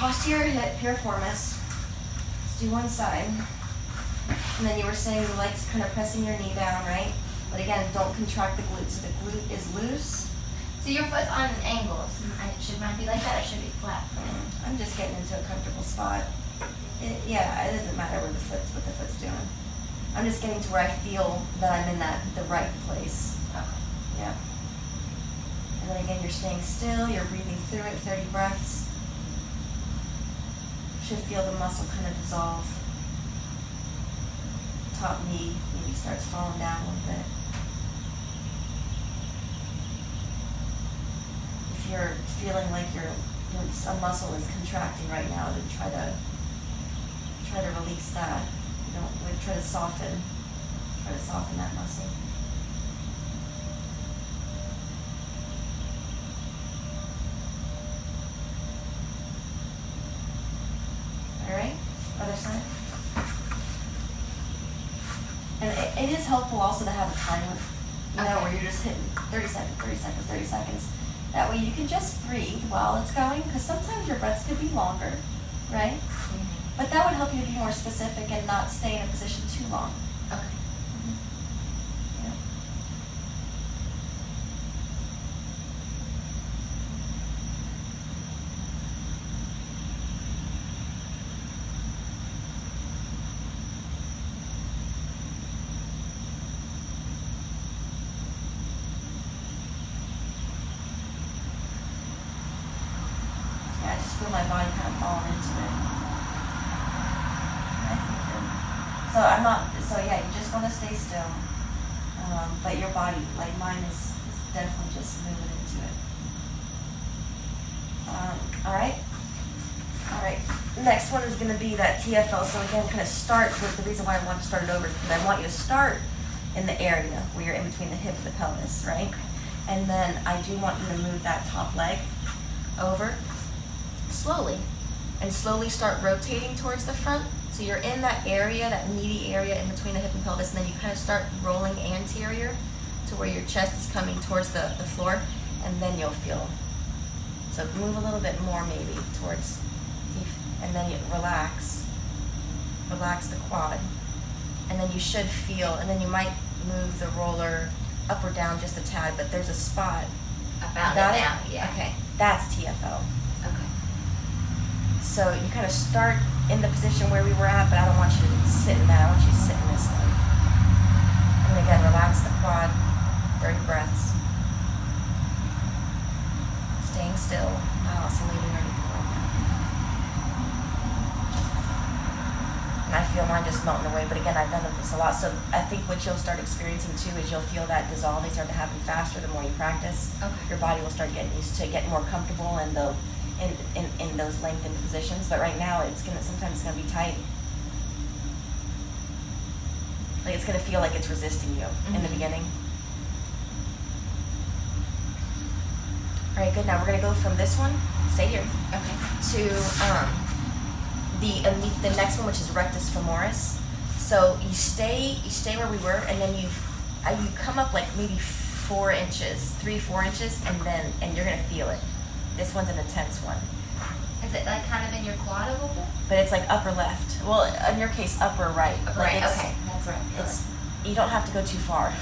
posterior hip, piriformis. Let's do one side. And then you were saying you like kind of pressing your knee down, right? But again, don't contract the glute. So the glute is loose. So your foot's on an angle. So should mine be like that or should it be flat? I'm just getting into a comfortable spot. Yeah, it doesn't matter what the foot's doing. I'm just getting to where I feel that I'm in the right place. Okay. Yeah. And then again, you're staying still, you're breathing through it, 30 breaths. Should feel the muscle kind of dissolve. Top knee maybe starts falling down a little bit. If you're feeling like a muscle is contracting right now, then try to release that. Try to soften that muscle. All right, other side. And it is helpful also to have a timer, where you're just hitting 30 seconds, 30 seconds, 30 seconds. That way you can just breathe while it's going, because sometimes your breaths could be longer, right? Mm-hmm. But that would help you to be more specific and not stay in a position too long. Okay. Mm-hmm. Yeah. I just feel my body kind of falling into it. So yeah, you just want to stay still. But your body, like mine is definitely just moving into it. All right. Next one is going to be that TFL. So again, kind of start with the reason why I want to start it over is because I want you to start in the area where you're in between the hip and the pelvis, right? And then I do want you to move that top leg over slowly, and slowly start rotating towards the front. So you're in that area, that meaty area in between the hip and pelvis, and then you kind of start rolling anterior to where your chest is coming towards the floor, and then you'll feel. So move a little bit more maybe towards, and then you relax the quad, and then you should feel, and then you might move the roller up or down just a tad, but there's a spot. About it now, yeah. Okay, that's TFL. Okay. So you kind of start in the position where we were at, but I don't want you to sit in that. I want you to sit in this one. And again, relax the quad, 30 breaths. Staying still, not oscillating or anything like that. And I feel mine just melting away, but again, I've done this a lot. So I think what you'll start experiencing too is you'll feel that dissolving start to happen faster the more you practice. Okay. Your body will start getting used to getting more comfortable and in those lengthened positions, but right now sometimes it's gonna be tight. Like it's gonna feel like it's resisting you in the beginning. All right, good. Now we're gonna go from this one, stay here, to the next one, which is rectus femoris. So you stay where we were, and then you come up like maybe 4 inches, 3-4 inches, and you're gonna feel it. This one's an intense one. Is it like kind of in your quad a little bit? But it's like upper left. Well, in your case, upper right. Upper like right, okay. That's right. You don't have to go too far,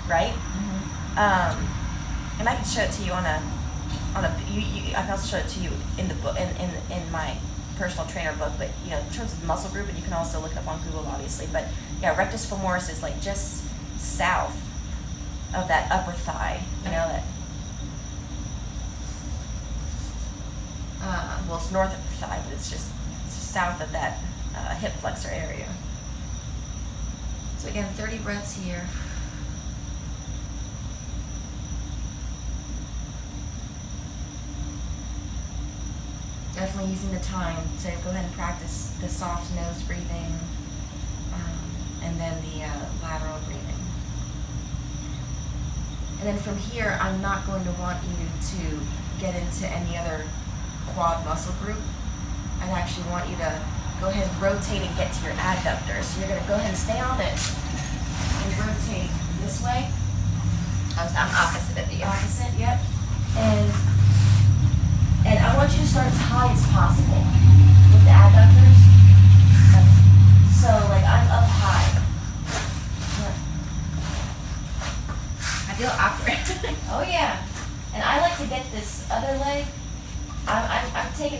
right? Mm-hmm. And I can show it to you I can also show it to you in the book, in my personal trainer book, but in terms of muscle group, and you can also look it up on Google, obviously. But yeah, rectus femoris is like just south of that upper thigh, that. Well, it's north of the thigh, but it's just south of that hip flexor area. So again, 30 breaths here. Definitely using the time to go ahead and practice the soft nose breathing, and then the lateral breathing. And then from here, I'm not going to want you to get into any other quad muscle group. I'd actually want you to go ahead and rotate and get to your adductor. So you're going to go ahead and stay on it and rotate this way. I'm opposite of you. Opposite, yep. And I want you to start as high as possible.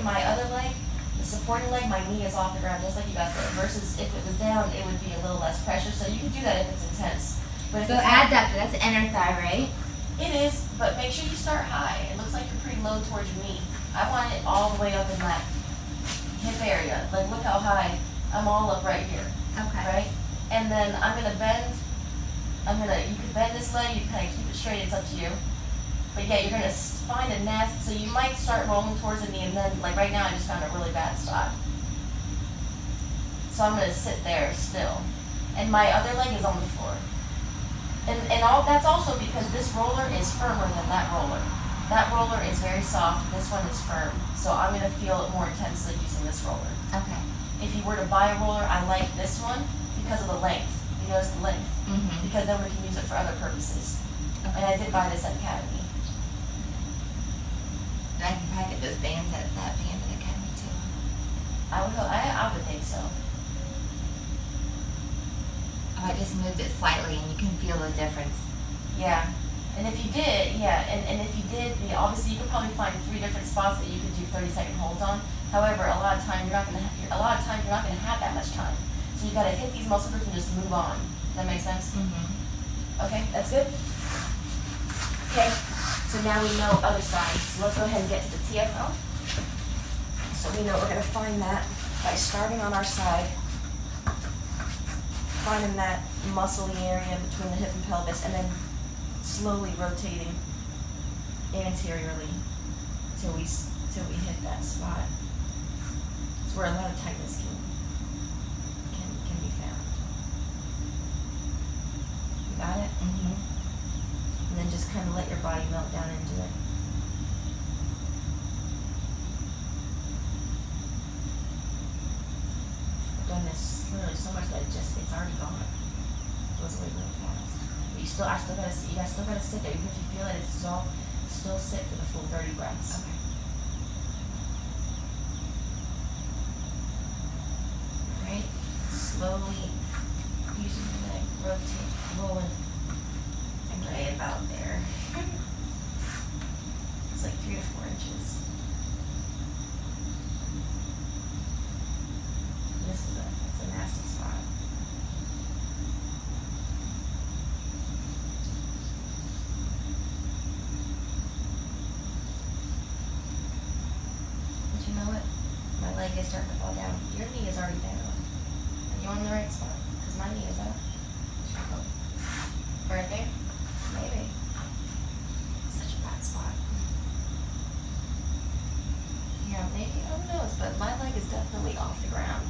my other leg, the supporting leg, my knee is off the ground just like you got there. Versus if it was down, it would be a little less pressure. So you can do that if it's intense. But if So it's adductor, that's inner thigh, right? it is, but make sure you start high. It looks like you're pretty low towards your knee. I want it all the way up in that hip area. Like look how high. I'm all up right here. Okay. Right? And then I'm gonna bend. You can bend this leg, you can kind of keep it straight, it's up to you. But yeah, you're gonna find a nest, so you might start rolling towards the knee, and then, like right now, I just found a really bad spot. So I'm gonna sit there still. And my other leg is on the floor. And all that's also because this roller is firmer than that roller. That roller is very soft, this one is firm. So I'm gonna feel it more intensely using this roller. Okay. If you were to buy a roller, I like this one because of the length. You notice the length? Mm-hmm. Because then we can use it for other purposes. And I did buy this at Academy. I can probably get those bands at that band at Academy too. I would think so. Oh, I just moved it slightly and you can feel the difference. Yeah. And if you did, and if you did, obviously you could probably find 3 different spots that you could do 30-second holds on. However, a lot of times you're not gonna have that much time. So you gotta hit these muscle groups and just move on. Does that make sense? Mm-hmm. Okay, that's good. Okay, so now we know other side. So let's go ahead and get to the TFL. So we know we're gonna find that by starting on our side, finding that muscly area between the hip and pelvis, and then slowly rotating anteriorly till we hit that spot. It's where a lot of tightness can be found. You got it? Mm-hmm. And then just kind of let your body melt down into it. I've done this literally so much that it's already gone. It goes away really fast. But you still gotta sit there. Even if you feel it, it's dissolved, still sit for the full 30 breaths. Okay. Right? Slowly using the leg, rotate, rolling. Right about there. It's like 3 to 4 inches. It's a nasty spot. But you know what? My leg is starting to fall down. Your knee is already down. Are you on the right spot? Because my knee is up. Right there? Maybe. It's such a bad spot. Yeah, maybe. Who knows? But my leg is definitely off the ground.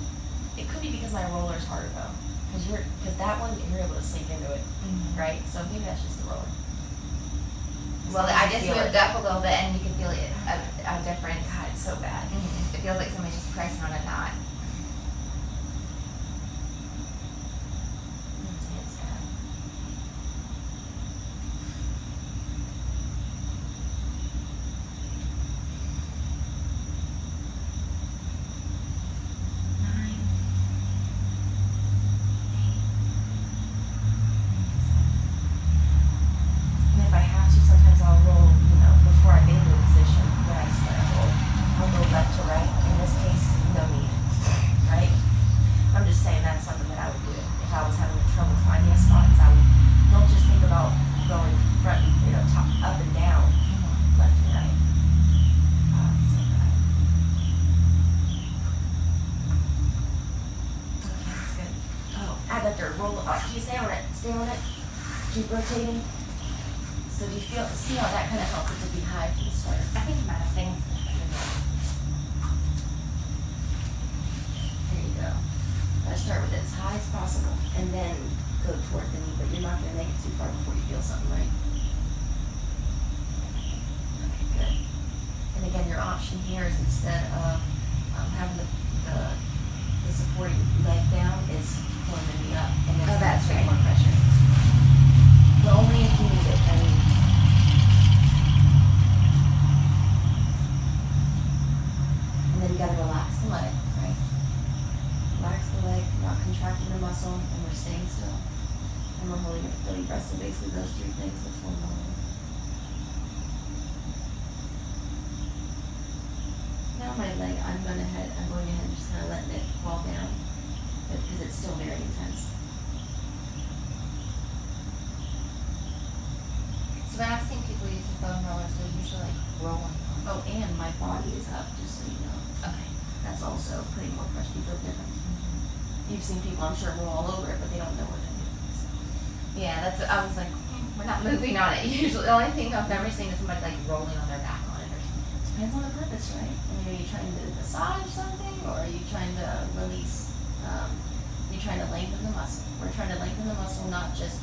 It could be because my roller's harder though. Because that one, you're able to sink into it, Mm-hmm. right? So maybe that's just the roller. Well, I just moved up a little bit and you can feel a difference. God, it's so bad. Mm-hmm. It feels like somebody's just pressing on a knot. It's bad. Keep rotating. So do you see how that kind of helps it to be high from the start? I think I'm out of things. There you go. Gotta start with it as high as possible and then go toward the knee, but you're not gonna make it too far before you feel something, right? Okay, good. And again, your option here is instead of having the supporting leg down is pulling the knee up and then that's right. more pressure. But only if you need it. I mean, and then you gotta relax the leg, right? Relax the leg, not contracting the muscle, and we're staying still. And we're holding it for 30 breaths, so basically those 3 things will form all. Now, on my leg, I'm going ahead and just kind of letting it fall down, because it's still very intense. So when I've seen people use the foam rollers, they're usually like rolling. Oh, and my body is up, just so you know. Okay. That's also putting more pressure. You feel different. You've seen people, I'm sure, roll all over it, but they don't know what they're doing. So. Yeah, I was like, we're not moving on it. Usually, the only thing I've ever seen is somebody like rolling on their back on it or something. Depends on the purpose, right? I mean, are you trying to massage something, or are you trying to release? You're trying to lengthen the muscle. We're trying to lengthen the muscle, not just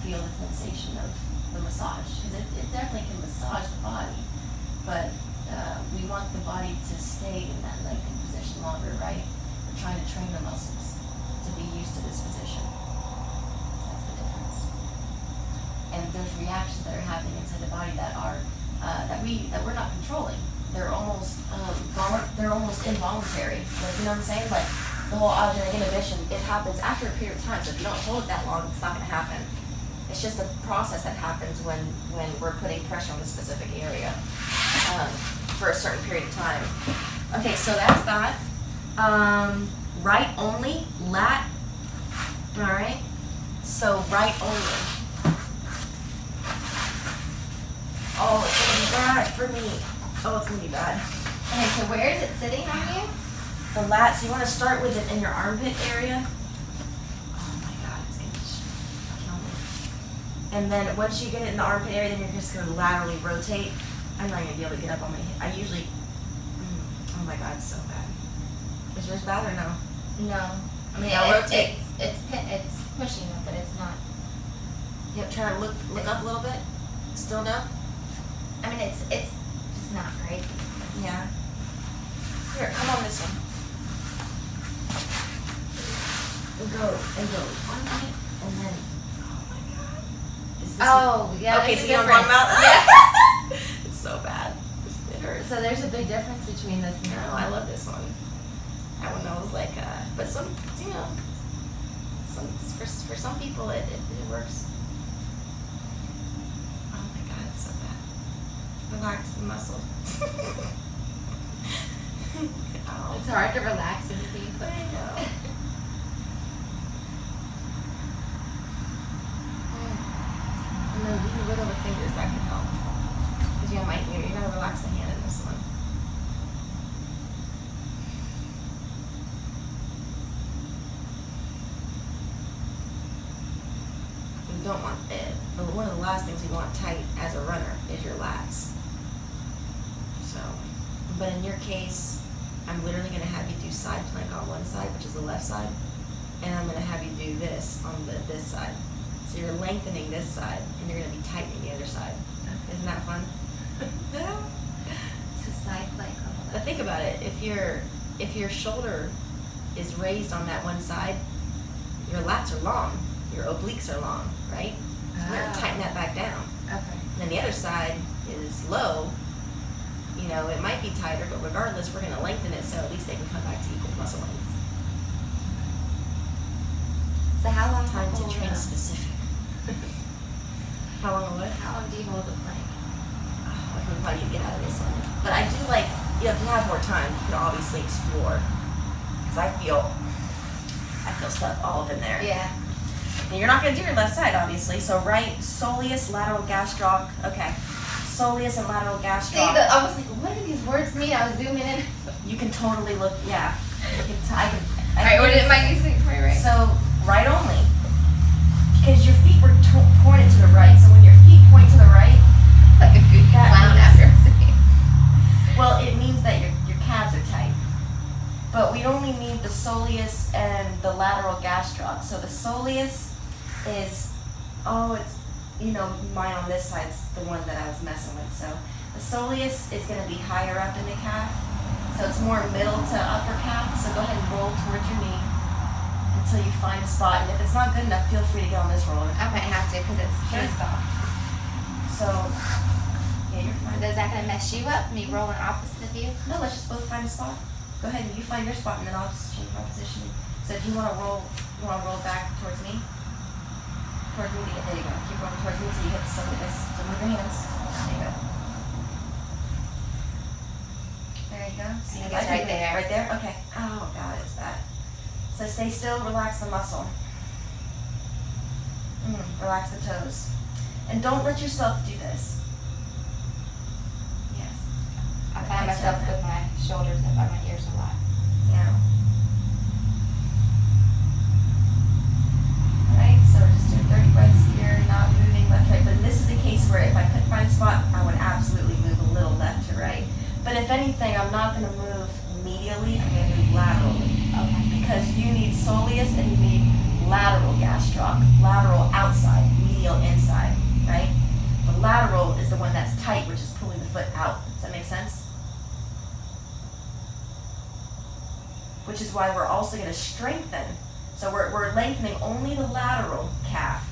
feel the sensation of the massage, because it definitely can massage the body, but we want the body to stay in that lengthened position longer, right? We're trying to train the muscles to be used to this position. That's the difference. And there's reactions that are happening inside the body that are that we're not controlling. They're almost involuntary. Like, you know what I'm saying? Like the whole autogenic inhibition, it happens after a period of time. So if you don't hold it that long, it's not going to happen. It's just a process that happens when we're putting pressure on a specific area for a certain period of time. Okay, so that's that. Right only, lat. All right. So right only. Oh, it's gonna be bad for me. Oh, it's gonna be bad. Okay, so where is it sitting on you? The lat. So you want to start with it in your armpit area. Oh my God, it's gonna kill me. And then once you get it in the armpit area, then you're just gonna laterally rotate. I'm not gonna be able to get up on my hip. I usually. Oh my God, it's so bad. Is yours bad or no? No. I mean, Now rotate. It's pushing it, but it's not. Yep. Try to look up a little bit. Still no. I mean, it's just not crazy. Yeah. Here, come on this one. And go. 1 minute, and then. Oh my God. Is this Oh, yeah. Okay, there's so a you know what I'm talking difference. about? It's so bad. It hurts. So there's a big difference between this and that No, one. I love this one. That one I was like, but some, you know, for some people it works. Oh my God, it's so bad. Relax the muscle. Ow. It's hard to relax when you're being put. I know. And then you can wiggle the fingers, that can help. Because you gotta relax the hand in this one. You don't want it. One of the last things you want tight as a runner is your lats. So, but in your case, I'm literally gonna have you do side plank on one side, which is the left side, and I'm gonna have you do this on this side. So you're lengthening this side, and you're gonna be tightening the other side. Isn't that fun? It's a side plank. But think about it. If your shoulder is raised on that one side, your lats are long, your obliques are long, right? So we're gonna tighten that back down. Okay. And then the other side is low. You know, it might be tighter, but regardless, we're gonna lengthen it so at least they can come back to equal muscle length. So how long? Time to hold train the- specific. How long what? How long do you hold the plank? I can probably get out of this one. But I do like, you know, if you have more time, you can obviously explore. Because I feel stuff all up in there. Yeah. And you're not going to do your left side, obviously. So right soleus, lateral gastroc. Okay. Soleus and lateral See, gastroc. I was like, what do these words mean? I was zooming in. You can totally look, yeah. You can Alright, what am I using for right? So, right only. Because your feet were pointed to the right. So when your feet point to the right, Like a good That clown means- after saying. well, it means that your calves are tight. But we only need the soleus and the lateral gastroc. So the soleus is, mine on this side's the one that I was messing with. So the soleus is going to be higher up in the calf. So it's more middle to upper calf. So go ahead and roll towards your knee until you find a spot. And if it's not good enough, feel free to get on this roller. I might have to because it's Sure. too soft. So, yeah, you're fine. Is that gonna mess you up? Me rolling opposite of you? No, let's just both find a spot. Go ahead and you find your spot, and then I'll just change my position. So if you want to roll back towards me. Towards me to get, there you go. Keep rolling towards me until you hit the soleus. So move your hands. There you go. Very go. I See think if it's can right move- there. Right there? Okay. Oh, God, it's bad. So stay still, relax the muscle. Relax the toes. And don't let yourself do this. Yes. I find myself with my shoulders up by my ears a lot. Yeah. Alright, so we're just doing 30 breaths here, not moving left, right. But this is a case where if I couldn't find a spot, I would absolutely move a little left to right. But if anything, I'm not going to move medially, I'm going to move laterally. Okay. Because you need soleus and you need lateral gastroc. Lateral outside, medial inside, right? The lateral is the one that's tight, which is pulling the foot out. Does that make sense? Which is why we're also going to strengthen. So we're lengthening only the lateral calf.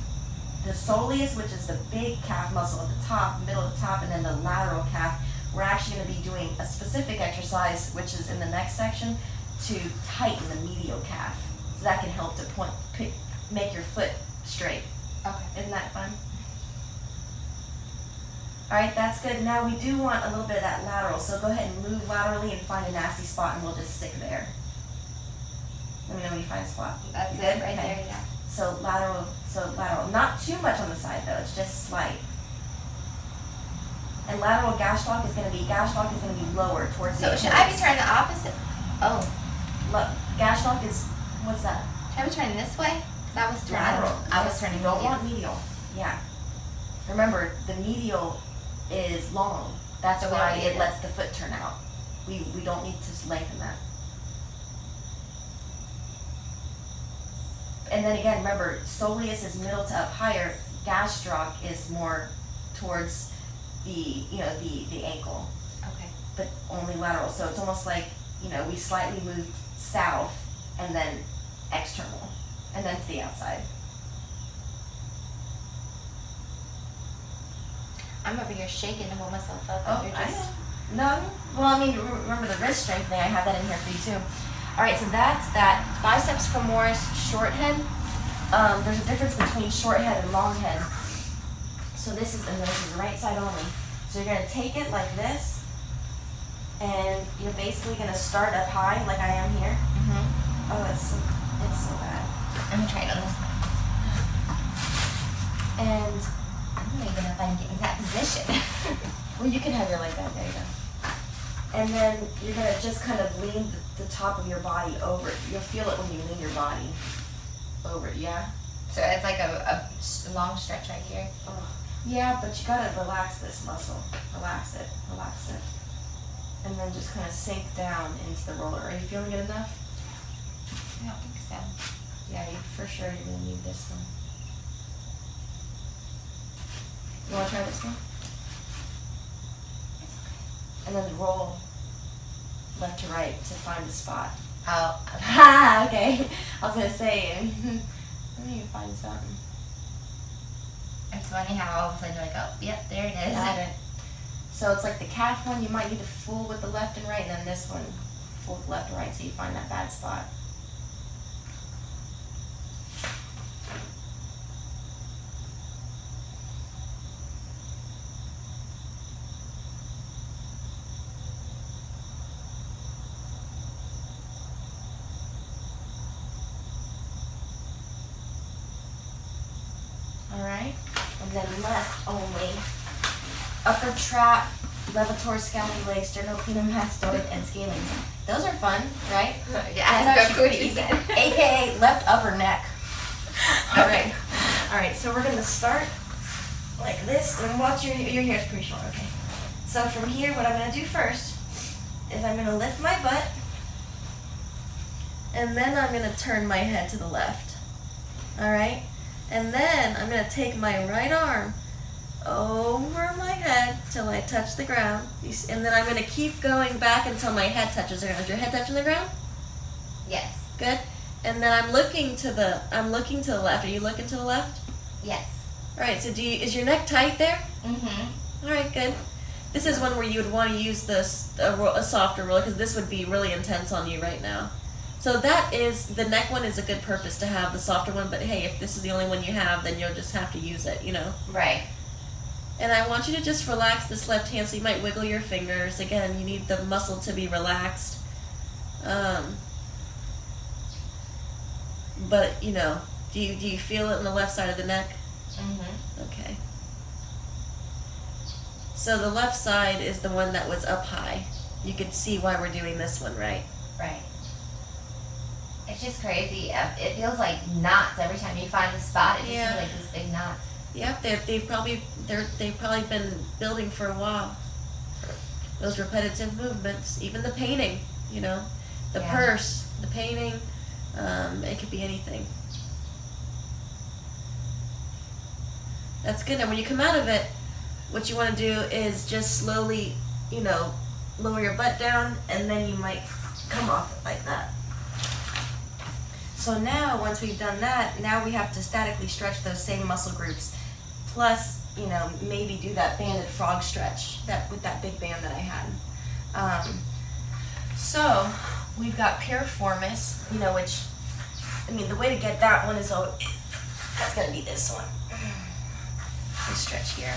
The soleus, which is the big calf muscle at the top, middle of the top, and then the lateral calf, we're actually going to be doing a specific exercise, which is in the next section, to tighten the medial calf. So that can help to make your foot straight. Okay. Isn't that fun? All right, that's good. Now we do want a little bit of that lateral, so go ahead and move laterally and find a nasty spot, and we'll just stick there. Let me know when you find a spot. That's You it good? right Okay. there, yeah. So lateral. Not too much on the side though, it's just slight. And lateral gastroc is going to be lower towards the So should I be hips. turning the opposite? Oh. Gastroc is, what's that? Should I be turning this way? Because I was turning. Lateral. I was Yes, turning you don't medial. want medial. Yeah. Remember, the medial is long. That's So we why don't need it it. lets the foot turn out. We don't need to lengthen that. And then again, remember, soleus is middle to up higher. Gastroc is more towards the ankle, Okay. but only lateral. So it's almost like, we slightly moved south and then external and then to the outside. I'm over here shaking to hold myself up. Oh, and you're I just. know. No, well, I mean, remember the wrist strengthening, I have that in here for you too. All right, so that's that. Biceps femoris, short head. There's a difference between short head and long head. So this is right side only. So you're gonna take it like this, and you're basically gonna start up high like I am here. Mm-hmm. Oh, it's so bad. I'm gonna try it on this one. And I don't even know if I can get in that position. well, you can have your leg back. There you go. And then you're gonna just kind of lean the top of your body over. You'll feel it when you lean your body over. Yeah. So it's like a long stretch right here. Yeah, but you gotta relax this muscle. Relax it. Relax it. And then just kind of sink down into the roller. Are you feeling it enough? I don't think so. Yeah, for sure you're gonna need this one. You wanna try this one? And then roll left to right to find the spot. Oh. Ha! Okay. I was gonna say, let me find something. It's funny how all of a sudden you're like, oh, yep, there it is. Got it. So it's like the calf one, you might need to fool with the left and right, and then this one, fool with left and right, so you find that bad spot. Alright, and then left only. Upper trap, levator, scalene, sternocleidomastoid, and scaling. Those are fun, right? Yeah, That's that's what actually you said. AKA left upper neck. Alright. Alright, so we're gonna start like this, and watch your hair's pretty short, okay? So from here, what I'm gonna do first is I'm gonna lift my butt, and then I'm gonna turn my head to the left. Alright? And then I'm gonna take my right arm over my head till I touch the ground. And then I'm gonna keep going back until my head touches the ground. Is your head touching the ground? Yes. Good. And then I'm looking to the left. Are you looking to the left? Yes. Alright, so is your neck tight there? Mm-hmm. Alright, good. This is one where you would want to use a softer roller, because this would be really intense on you right now. So the neck one is a good purpose to have the softer one, but hey, if this is the only one you have, then you'll just have to use it, Right. And I want you to just relax this left hand, so you might wiggle your fingers. Again, you need the muscle to be relaxed. But, you know, do you feel it in the left side of the neck? Mm-hmm. Okay. So the left side is the one that was up high. You could see why we're doing this one, right? Right. It's just crazy. It feels like knots every time you find the spot. It just feels like these big knots. Yep, they've probably been building for a while. Those repetitive movements, even the painting, you know, the purse, the painting, it could be anything. That's good. And when you come out of it, what you want to do is just slowly, you know, lower your butt down, and then you might come off it like that. So now, once we've done that, now we have to statically stretch those same muscle groups. Plus, you know, maybe do that banded frog stretch with that big band that I had. So we've got piriformis, you know, which, I mean, the way to get that one is, that's gonna be this one. This stretch here.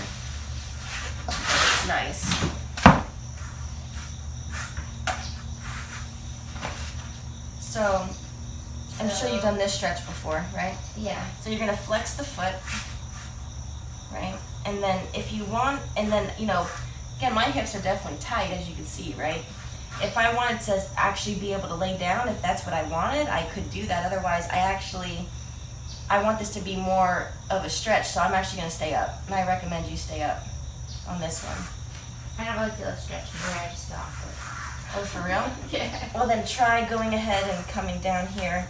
It's nice. So, I'm sure you've done this stretch before, right? Yeah. So you're gonna flex the foot, right? And then if you want, and then, you know, again, my hips are definitely tight, as you can see, right? If I wanted to actually be able to lay down, if that's what I wanted, I could do that. Otherwise, I want this to be more of a stretch, so I'm actually gonna stay up. And I recommend you stay up on this one. I don't really feel a stretch here. I just feel awkward. Oh, for real? Yeah. Well, then try going ahead and coming down here,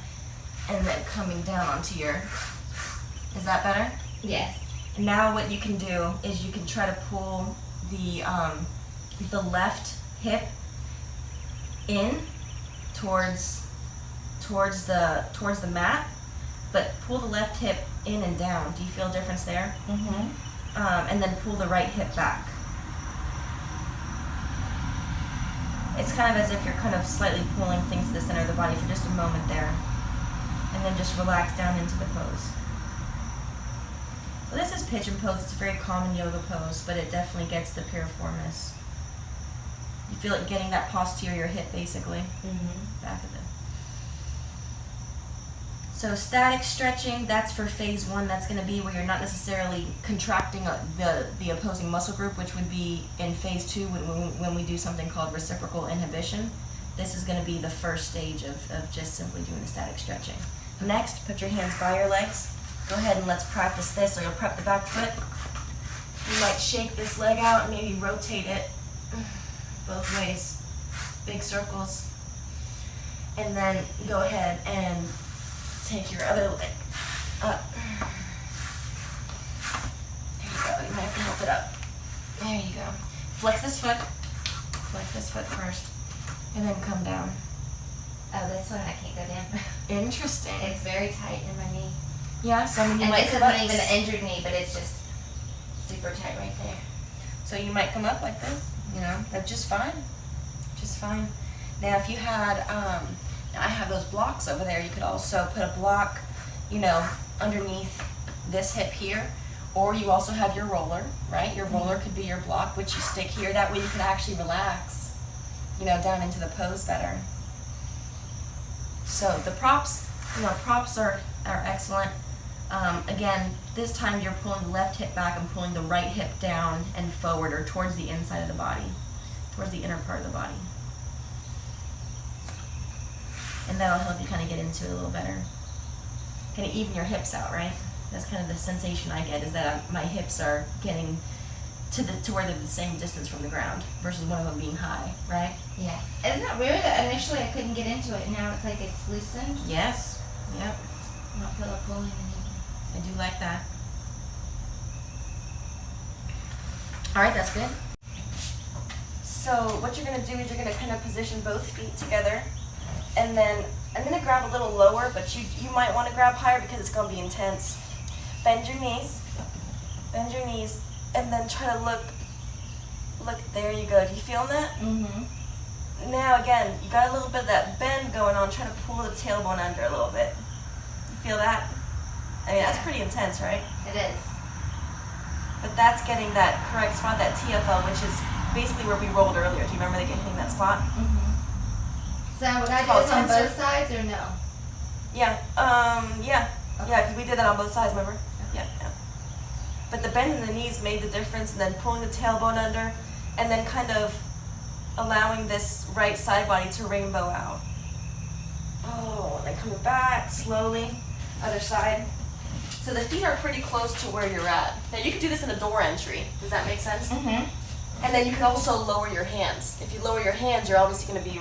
and then coming down onto your, is that better? Yes. Now what you can do is you can try to pull the left hip in towards the mat, but pull the left hip in and down. Do you feel a difference there? Mm-hmm. And then pull the right hip back. It's kind of as if you're kind of slightly pulling things to the center of the body for just a moment there. And then just relax down into the pose. So this is pigeon pose. It's a very common yoga pose, but it definitely gets the piriformis. You feel it getting that posterior hip, basically. Mm-hmm. Back of it. So static stretching, that's for phase one. That's going to be where you're not necessarily contracting the opposing muscle group, which would be in phase two when we do something called reciprocal inhibition. This is going to be the first stage of just simply doing the static stretching. Next, put your hands by your legs. Go ahead and let's practice this. So you'll prep the back foot. You might shake this leg out and maybe rotate it both ways. Big circles. And then go ahead and take your other leg up. There you go. You might have to help it up. There you go. Flex this foot. Flex this foot first. And then come down. Oh, this one I can't go down. Interesting. It's very tight in my knee. Yeah, so you And might this come up. isn't even an injured knee, but it's just super tight right there. So you might come up like this, you know, that's just fine. Just fine. Now if you had, now I have those blocks over there, you could also put a block, you know, underneath this hip here, or you also have your roller, right? Your roller could be your block, which you stick here. That way you can actually relax, you know, down into the pose better. So the props, you know, props are excellent. Again, this time you're pulling the left hip back and pulling the right hip down and forward or towards the inside of the body, towards the inner part of the body. And that'll help you kind of get into it a little better. Kind of even your hips out, right? That's kind of the sensation I get, is that my hips are getting to where they're the same distance from the ground versus one of them being high, right? Yeah. Isn't that weird that initially I couldn't get into it and now it's like it's loosened? Yes. Yep. I don't feel a pulling anymore. I do like that. All right, that's good. So what you're gonna do is you're gonna kind of position both feet together, and then I'm gonna grab a little lower, but you might want to grab higher because it's gonna be intense. Bend your knees, and then try to look. There you go. Do you feel that? Mm-hmm. Now again, you got a little bit of that bend going on. Try to pull the tailbone under a little bit. You feel that? I mean, that's pretty intense, right? It is. but that's getting that correct spot, that TFL, which is basically where we rolled earlier. Do you remember hitting that spot? So would I do Called this on tensor. both sides or no? Yeah, yeah, Okay. yeah, because we did that on both sides, remember? Yeah, yeah. But the bend in the knees made the difference, and then pulling the tailbone under, and then kind of allowing this right side body to rainbow out. Oh, and then coming back slowly, other side. So the feet are pretty close to where you're at. Now you could do this in a door entry. Does that make sense? And then you can also lower your hands. If you lower your hands, you're obviously going to be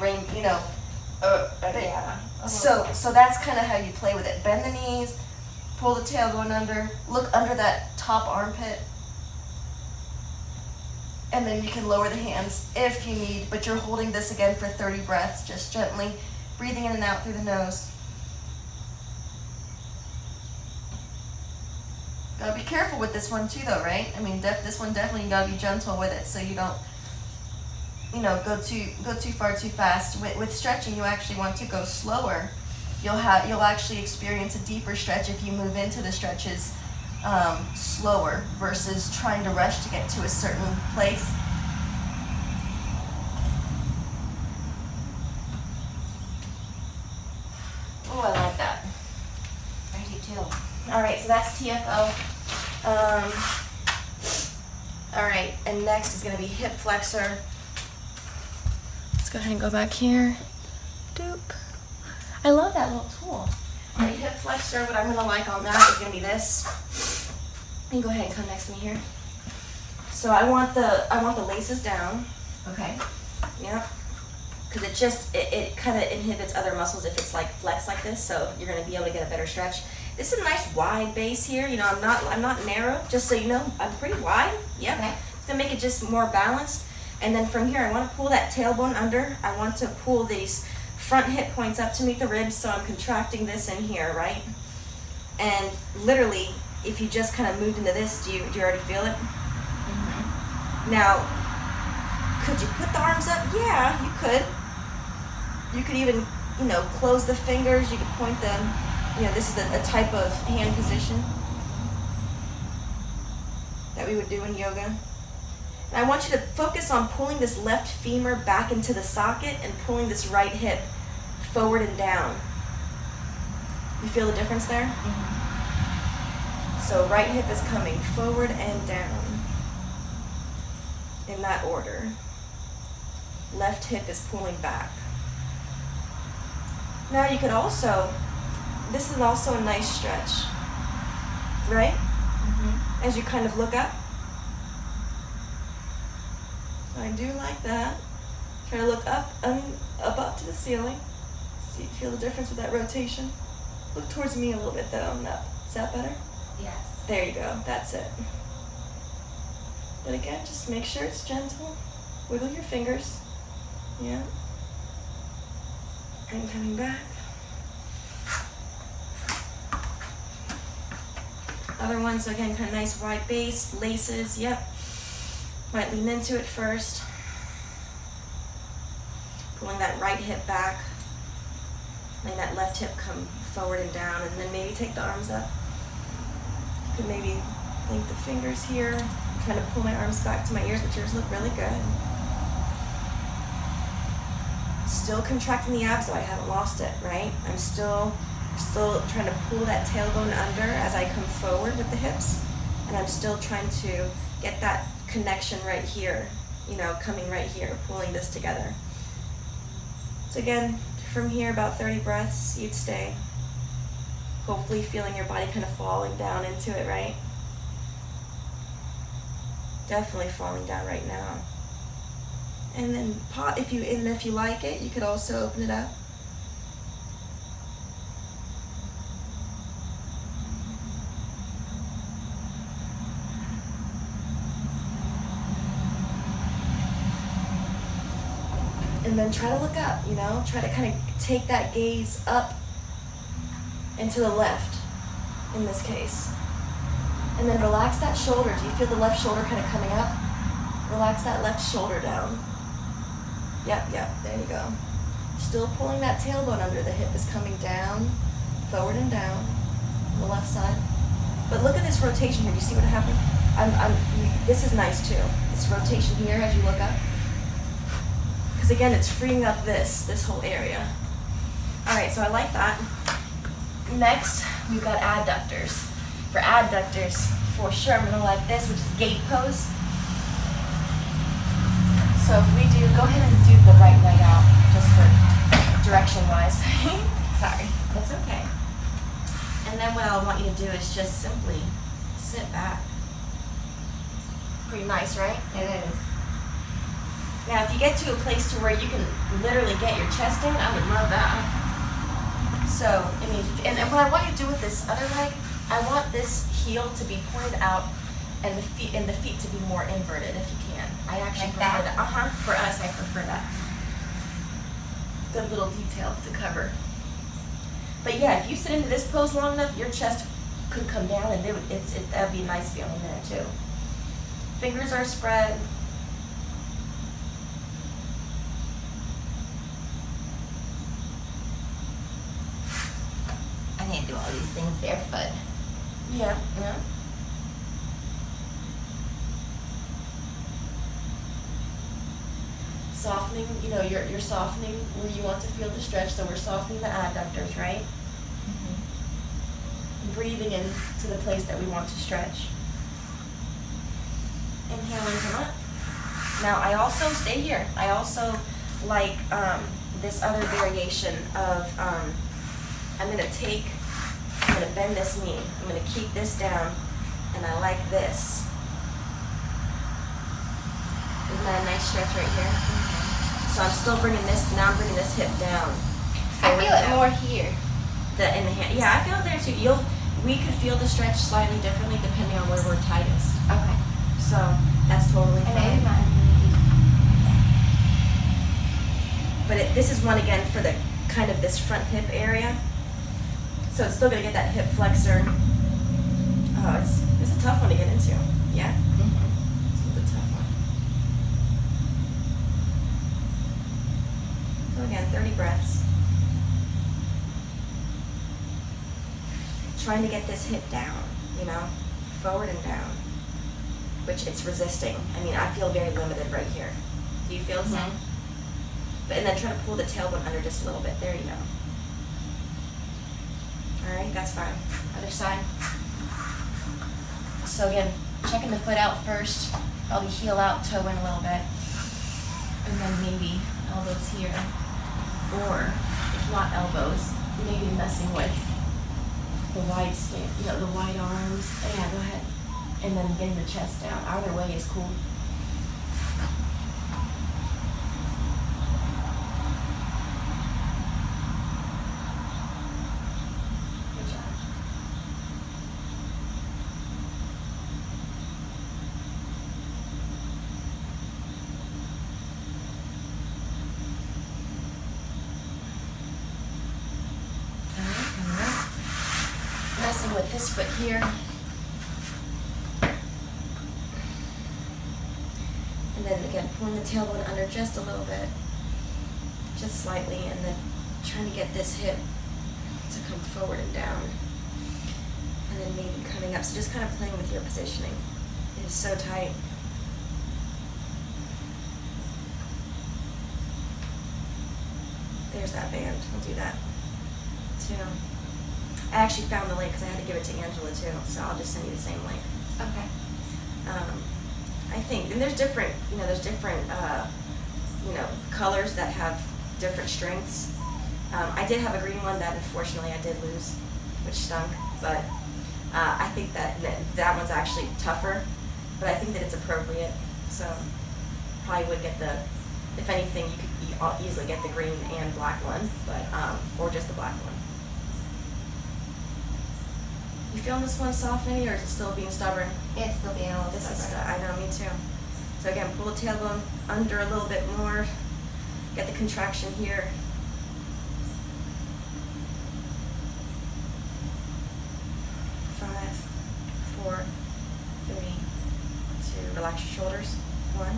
Yeah. So that's kind of how you play with it. Bend the knees, pull the tailbone under, look under that top armpit, and then you can lower the hands if you need, but you're holding this again for 30 breaths, just gently breathing in and out through the nose. Gotta be careful with this one too though, right? I mean, this one definitely you gotta be gentle with it so you don't, go too far too fast. With stretching, you actually want to go slower. You'll actually experience a deeper stretch if you move into the stretches slower versus trying to rush to get to a certain place. Oh, I like that. I do too. All right, so that's TFO. All right, and next is going to be hip flexor. Let's go ahead and go back here. Doop. I love that little tool. All right, hip flexor, what I'm going to like on that is going to be this. You can go ahead and come next to me here. So I want the laces down. Okay. Yeah. Because it kind of inhibits other muscles if it's like flex like this, so you're going to be able to get a better stretch. This is a nice wide base here. I'm not narrow, just so you know. I'm pretty wide. Yeah. Okay. It's going to make it just more balanced. And then from here, I want to pull that tailbone under. I want to pull these front hip points up to meet the ribs, so I'm contracting this in here, right? And literally, if you just kind of moved into this, do you already feel it? Now, could you put the arms up? Yeah, you could. You could even, close the fingers. You could point them. This is a type of hand position that we would do in yoga. And I want you to focus on pulling this left femur back into the socket and pulling this right hip forward and down. You feel the difference there? So right hip is coming forward and down in that order. Left hip is pulling back. Now you could also, this is also a nice stretch, right? As you kind of look up. I do like that. Try to look up to the ceiling. See, feel the difference with that rotation. Look towards me a little bit though. Is that better? Yes. There you go. That's it. But again, just make sure it's gentle. Wiggle your fingers. Yeah. And coming back. Other ones, so again, kind of nice wide base, laces, yep. Might lean into it first. Pulling that right hip back. Letting that left hip come forward and down, and then maybe take the arms up. You could maybe link the fingers here. I'm trying to pull my arms back to my ears, but yours look really good. Still contracting the abs, so I haven't lost it, right? I'm still trying to pull that tailbone under as I come forward with the hips, and I'm still trying to get that connection right here, coming right here, pulling this together. So again, from here, about 30 breaths, you'd stay. Hopefully feeling your body kind of falling down into it, right? Definitely falling down right now. And then if you like it, you could also open it up. And then try to look up, try to kind of take that gaze up and to the left in this case. And then relax that shoulder. Do you feel the left shoulder kind of coming up? Relax that left shoulder down. Yep, there you go. Still pulling that tailbone under. The hip is coming down, forward and down, on the left side. But look at this rotation here. Do you see what happened? this is nice too. This rotation here as you look up. Because again, it's freeing up this whole area. All right, so I like that. Next, we've got adductors. For adductors, for sure, I'm gonna like this, which is gate pose. So if we do, go ahead and do the right leg out, just for direction-wise. Sorry, that's okay. And then what I want you to do is just simply sit back. Pretty nice, right? It is. Now, if you get to a place to where you can literally get your chest in, I would love that. So, I mean, and what I want you to do with this other leg, I want this heel to be pointed out and the feet to be more inverted if you can. I actually Like prefer that? that. For us, I prefer that. Good little detail to cover. But yeah, if you sit into this pose long enough, your chest could come down and that'd be a nice feeling there too. Fingers are spread. I can't do all these things barefoot. Yeah. Yeah. Softening, you're softening where you want to feel the stretch, so we're softening the adductors, right? Mm-hmm. Breathing into the place that we want to stretch. Inhale and come up. Now I also, stay here, I also like this other variation of, I'm going to bend this knee. I'm going to keep this down, and I like this. Isn't that a nice stretch right here? Mm-hmm. So I'm still bringing this, now I'm bringing this hip down. I feel it more here. In the hand. Yeah, I feel it there too. We could feel the stretch slightly differently depending on where we're tightest. Okay. So that's totally And fine. maybe mine. But this is one again for the kind of this front hip area. So it's still gonna get that hip flexor. Oh, it's a tough one to get into. Yeah? Mm-hmm. It's a tough one. So again, 30 breaths. Trying to get this hip down, forward and down, which it's resisting. I mean, I feel very limited right here. Do you feel the same? And then try to pull the tailbone under just a little bit. There you go. All right, that's fine. Other side. So again, checking the foot out first. Probably heel out, toe in a little bit. And then maybe elbows here. Or, if not elbows, maybe messing with the wide stand, the wide arms. Yeah, go ahead. And then getting the chest down. Either way is cool. Good job. Messing with this foot here. And then again, pulling the tailbone under just a little bit, just slightly, and then trying to get this hip to come forward and down. And then maybe coming up. So just kind of playing with your positioning. It is so tight. There's that band. We'll do that too. I actually found the link because I had to give it to Angela too, so I'll just send you the same link. Okay. I think, and there's different colors that have different strengths. I did have a green one that unfortunately I did lose, which stunk, but I think that one's actually tougher, but I think that it's appropriate, so probably would get if anything, you could easily get the green and black one, but or just the black one. You feeling this one softening, or is it still being stubborn? It's still being a little This is, stubborn. I know, me too. So again, pull the tailbone under a little bit more. Get the contraction here. Five, four, three, two. Relax your shoulders. One.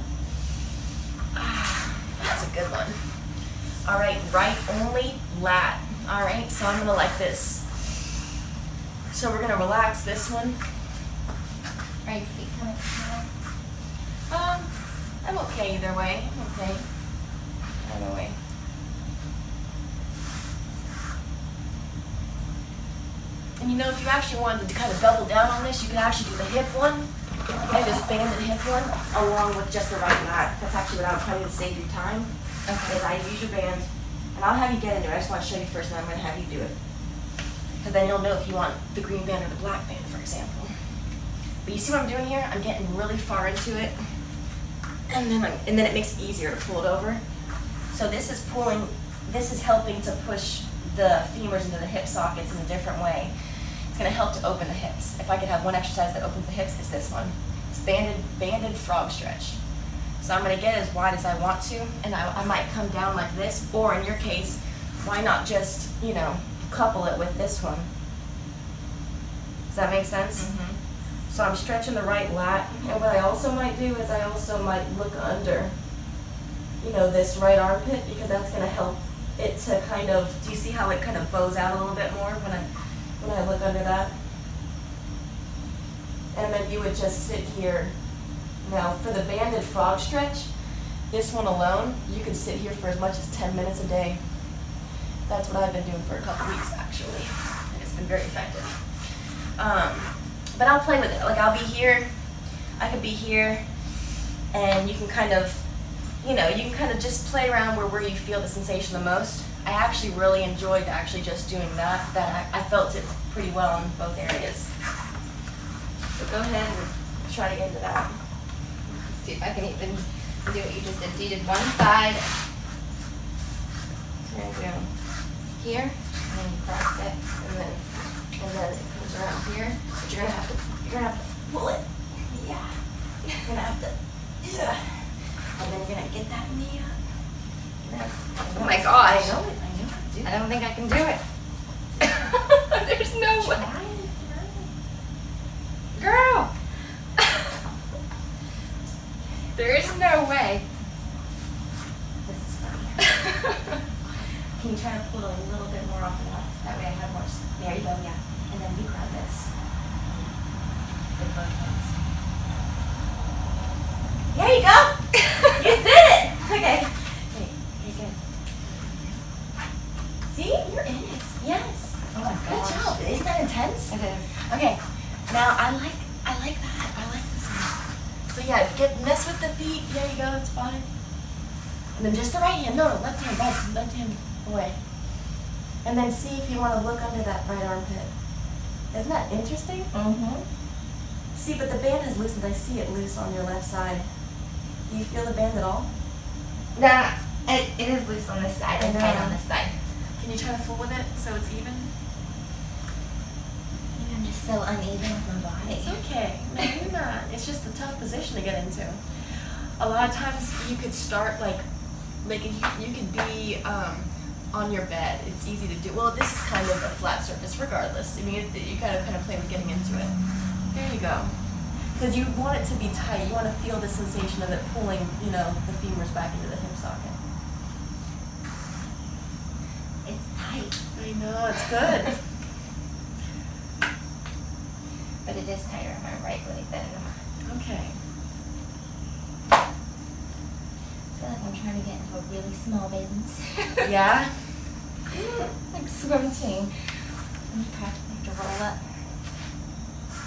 That's a good one. All right, right only, lat. All right, so I'm gonna like this. So we're gonna relax this one. Are your feet kind of I'm okay either way. I'm okay. Either way. And you know, if you actually wanted to kind of double down on this, you could actually do the hip one and just band the hip one along with just the right lat. That's actually what I would tell you to save your time. Okay. Is I use your band, and I'll have you get into it. I just want to show you first, and I'm going to have you do it. Because then you'll know if you want the green band or the black band, for example. But you see what I'm doing here? I'm getting really far into it, and then it makes it easier to pull it over. So this is pulling, this is helping to push the femurs into the hip sockets in a different way. It's going to help to open the hips. If I could have one exercise that opens the hips, it's this one. It's banded frog stretch. So I'm going to get as wide as I want to, and I might come down like this, or in your case, why not just, you know, couple it with this one. Does that make sense? Mm-hmm. So I'm stretching the right lat, and what I also might do is I also might look under, you know, this right armpit, because that's going to help it to kind of, do you see how it kind of bows out a little bit more when I look under that? And then you would just sit here. Now for the banded frog stretch, this one alone, you can sit here for as much as 10 minutes a day. That's what I've been doing for a couple weeks actually, and it's been very effective. But I'll play with it. Like I'll be here, I could be here, and you can kind of, you know, you can kind of just play around where you feel the sensation the most. I actually really enjoyed actually just doing that. I felt it pretty well in both areas. So go ahead and try to get into that. Let's see if I can even do what you just did. So you did one side, So you're gonna do here, and then you crossed it. and then it comes around here. But you're gonna have to pull it. Yeah. You're gonna have to. Yeah. And then you're gonna get that knee up. Oh my gosh. I know it. Dude. I don't think I can do it. There's no way. Try it. Girl! There is no way. This is funny. Can you try to pull it a little bit more off and up? That way I have more. There you go, yeah. And then you grab this. With both hands. There you go! You did it! Okay. Okay, you're good. See? You're in it. Yes. Oh my Good gosh. job. Isn't that intense? It is. Okay. Now I like that. I like this one. So yeah, mess with the feet. There you go, it's fine. And then just the right hand. No, left hand, left hand away. And then see if you want to look under that right armpit. Isn't that interesting? Mm-hmm. See, but the band has loosened. I see it loose on your left side. Do you feel the band at all? Nah, it is loose on this side and tight on this side. Can you try to fool with it so it's even? Maybe I'm just so uneven with my body. It's okay. No, you're not. It's just a tough position to get into. A lot of times you could start you could be on your bed. It's easy to do. Well, this is kind of a flat surface regardless. I mean, you kind of play with getting into it. There you go. Because you want it to be tight. You want to feel the sensation of it pulling, you know, the femurs back into the hip socket. It's tight. I know, it's good. But it is tighter on my right leg than. Okay. I feel like I'm trying to get into a really small bend. Yeah? Like swim team. You practically have to roll up.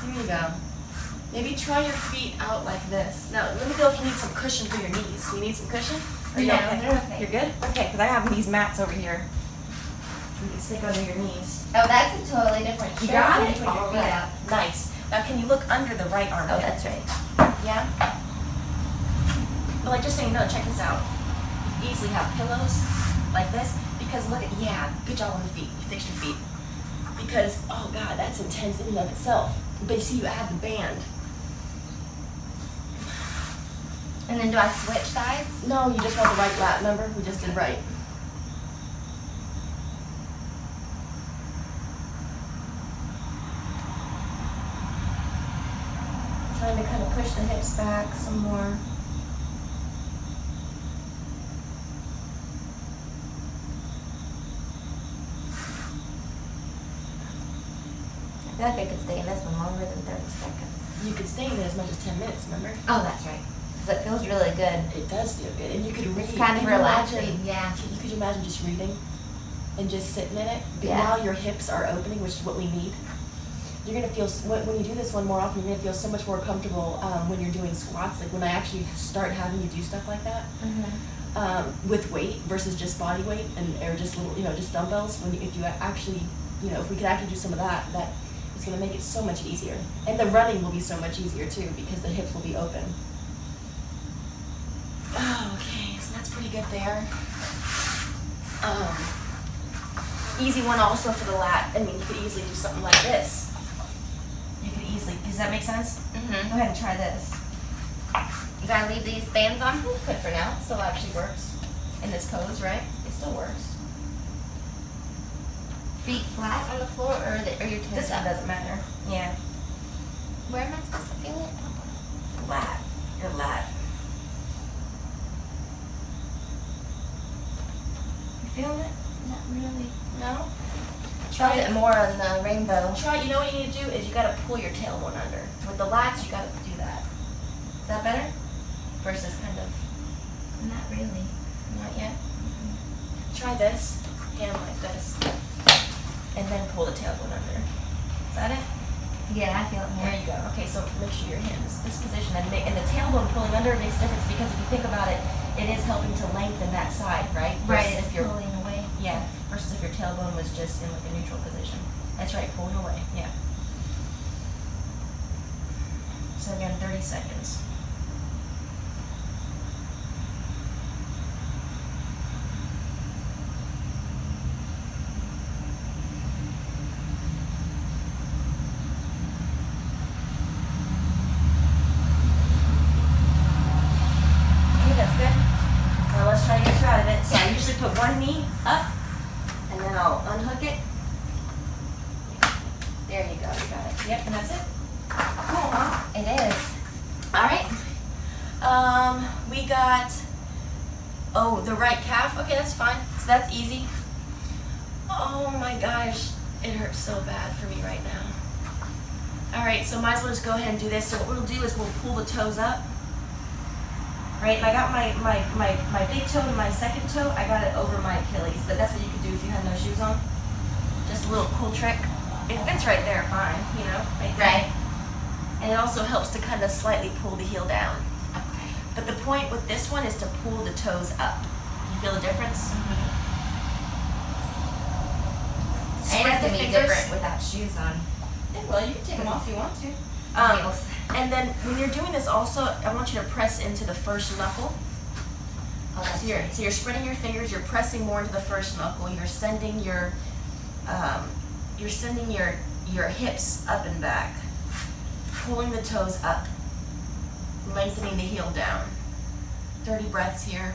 Here you go. Maybe try your feet out like this. Now, let me know if you need some cushion for your knees. You need some cushion? Are you No, okay? they're okay. You're good? Okay, because I have these mats over here. You can stick under your knees. Oh, that's a totally different You shirt got when it? you put your feet Alright. out. Nice. Now, can you look under the right armpit? Oh, that's right. Yeah? But like, just so you know, check this out. You easily have pillows like this because look at, yeah, good job on the feet. You fixed your feet. Because, oh God, that's intense in and of itself. But you see, you add the band. And then do I switch sides? No, you just want the right lat, remember? We just did right. Trying to kind of push the hips back some more. I feel like I could stay in this one longer than 30 seconds. you could stay in it as much as 10 minutes, remember? Oh, that's right. Because it feels really good. It does feel good. And you could read. It's kind of relaxing, yeah. Could you imagine just reading and just sitting in it? But Yeah. while your hips are opening, which is what we need, you're going to feel, when you do this one more often, you're going to feel so much more comfortable when you're doing squats. Like when I actually start having you do stuff like that, with weight versus just body weight or just little, just dumbbells. If you actually, if we could actually do some of that is going to make it so much easier. And the running will be so much easier too because the hips will be open. Oh, okay, so that's pretty good there. Easy one also for the lat. I mean, you could easily do something like this. You could easily, does that make sense? Mm-hmm. Go ahead and try this. You gotta leave these bands on? Good for now. It still actually works in this pose, right? It still works. Feet flat on the floor or your toes This one up? doesn't matter. Yeah. Where am I supposed to feel it? Lat. Your lat. You feeling it? Not really. No? Felt it more on the rainbow. Try, you know what you need to do is you gotta pull your tailbone under. With the lats, you gotta do that. Is that better? Versus kind of, Not really. not yet. Try this, hand like this, and then pull the tailbone under. Is that it? Yeah, I feel it more. There you go. Okay, so make sure your hand is this position, and the tailbone pulling under makes a difference because if you think about it, it is helping to lengthen that side, right? Right, Versus it's if you're pulling away. Yeah, versus if your tailbone was just in like a neutral position. That's right, pulling away, yeah. So again, 30 seconds. Okay, that's good. Now let's try to get a shot of it. So I usually put one knee up, and then I'll unhook it. There you go, you got it. Yep, and that's it. Cool, huh? It is. All right. We got, the right calf. Okay, that's fine. So that's easy. Oh my gosh, it hurts so bad for me right now. All right, so might as well just go ahead and do this. So what we'll do is we'll pull the toes up. Right, and I got my big toe and my second toe, I got it over my Achilles. But that's what you could do if you had no shoes on. Just a little cool trick. It fits right there fine, right there. Right. And it also helps to kind of slightly pull the heel down. Okay. But the point with this one is to pull the toes up. You feel the difference? And it's the gonna be fingers. different without shoes on. Yeah, well, you can take them off if you want to. Heels. And then when you're doing this also, I want you to press into the first knuckle. Oh, that's So you're spreading your fingers, you're pressing more into the first knuckle, you're sending your hips up and back, pulling the toes up, lengthening the heel down. 30 breaths here.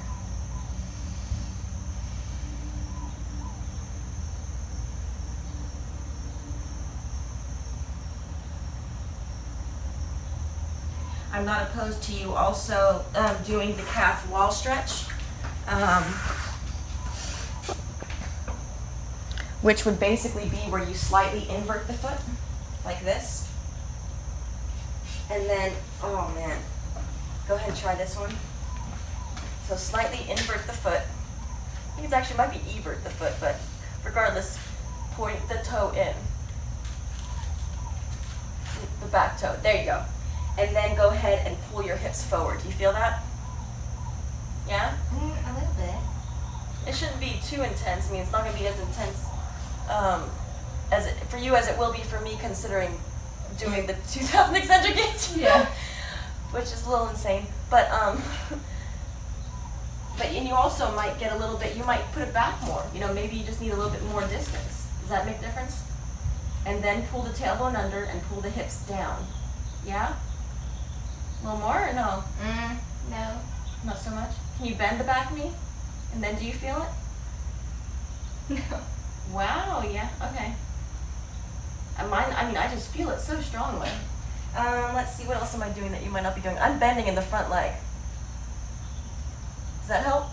I'm not opposed to you also doing the calf wall stretch, which would basically be where you slightly invert the foot, like this. And then, oh man, go ahead and try this one. So slightly invert the foot. I think it actually might be evert the foot, but regardless, point the toe in. The back toe, there you go. And then go ahead and pull your hips forward. Do you feel that? Yeah? A little bit. It shouldn't be too intense. I mean, it's not going to be as intense for you as it will be for me, considering doing the 2,000 eccentric gains. Yeah. Which is a little insane. But and you also might get a little bit. You might put it back more. Maybe you just need a little bit more distance. Does that make a difference? And then pull the tailbone under and pull the hips down. Yeah? A little more or no? No. Not so much? Can you bend the back knee? And then do you feel it? No. Wow, yeah, okay. I just feel it so strongly. Let's see, what else am I doing that you might not be doing? I'm bending in the front leg. Does that help?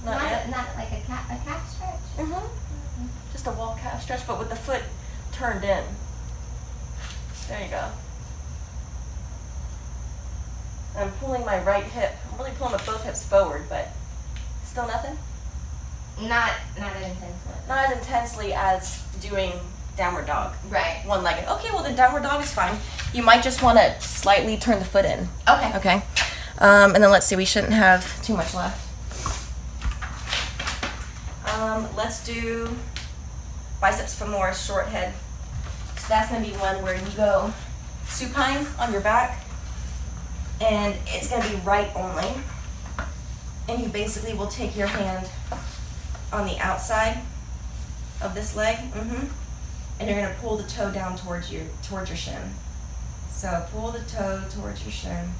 Not yet? Not like a calf stretch? Just a wall calf stretch, but with the foot turned in. There you go. I'm pulling my right hip. I'm really pulling with both hips forward, but still nothing? Not as intensely. Not as intensely as doing downward dog. Right. One-legged. Okay, well then downward dog is fine. You might just want to slightly turn the foot in. Okay. Okay. And then let's see, we shouldn't have too much left. Let's do biceps femoris, short head. So that's going to be one where you go supine on your back, and it's going to be right only. And you basically will take your hand on the outside of this leg, and you're going to pull the toe down towards your shin. So pull the toe towards your shin,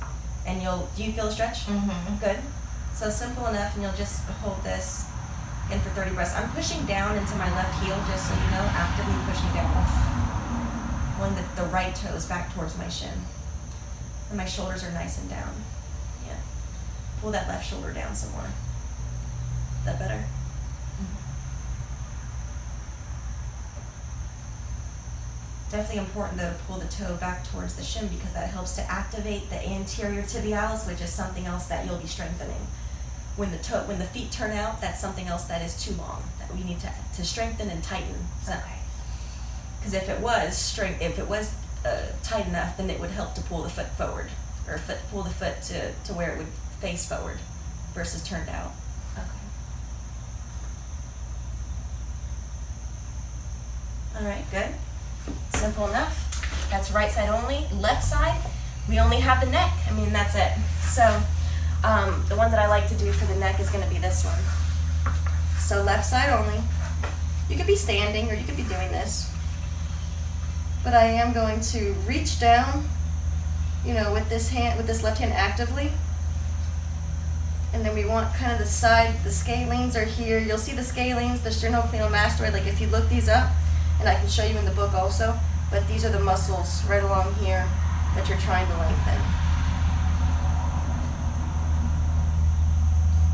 and do you feel a stretch? Mm-hmm. Good. So simple enough, and you'll just hold this in for 30 breaths. I'm pushing down into my left heel, just so you know, actively pushing down. Pulling the right toes back towards my shin. And my shoulders are nice and down. Yeah. Pull that left shoulder down some more. Is that better? Definitely important though to pull the toe back towards the shin, because that helps to activate the anterior tibialis, which is something else that you'll be strengthening. When the feet turn out, that's something else that is too long that we need to strengthen and tighten. Okay. Because if it was tight enough, then it would help to pull the foot forward, or pull the foot to where it would face forward versus turned out. Okay. All right, good. Simple enough. That's right side only. Left side, we only have the neck. I mean, that's it. So the one that I like to do for the neck is going to be this one. So left side only. You could be standing or you could be doing this. But I am going to reach down, with this left hand actively. And then we want kind of the scalenes are here. You'll see the scalenes, the sternocleidomastoid. Like if you look these up, and I can show you in the book also, but these are the muscles right along here that you're trying to lengthen.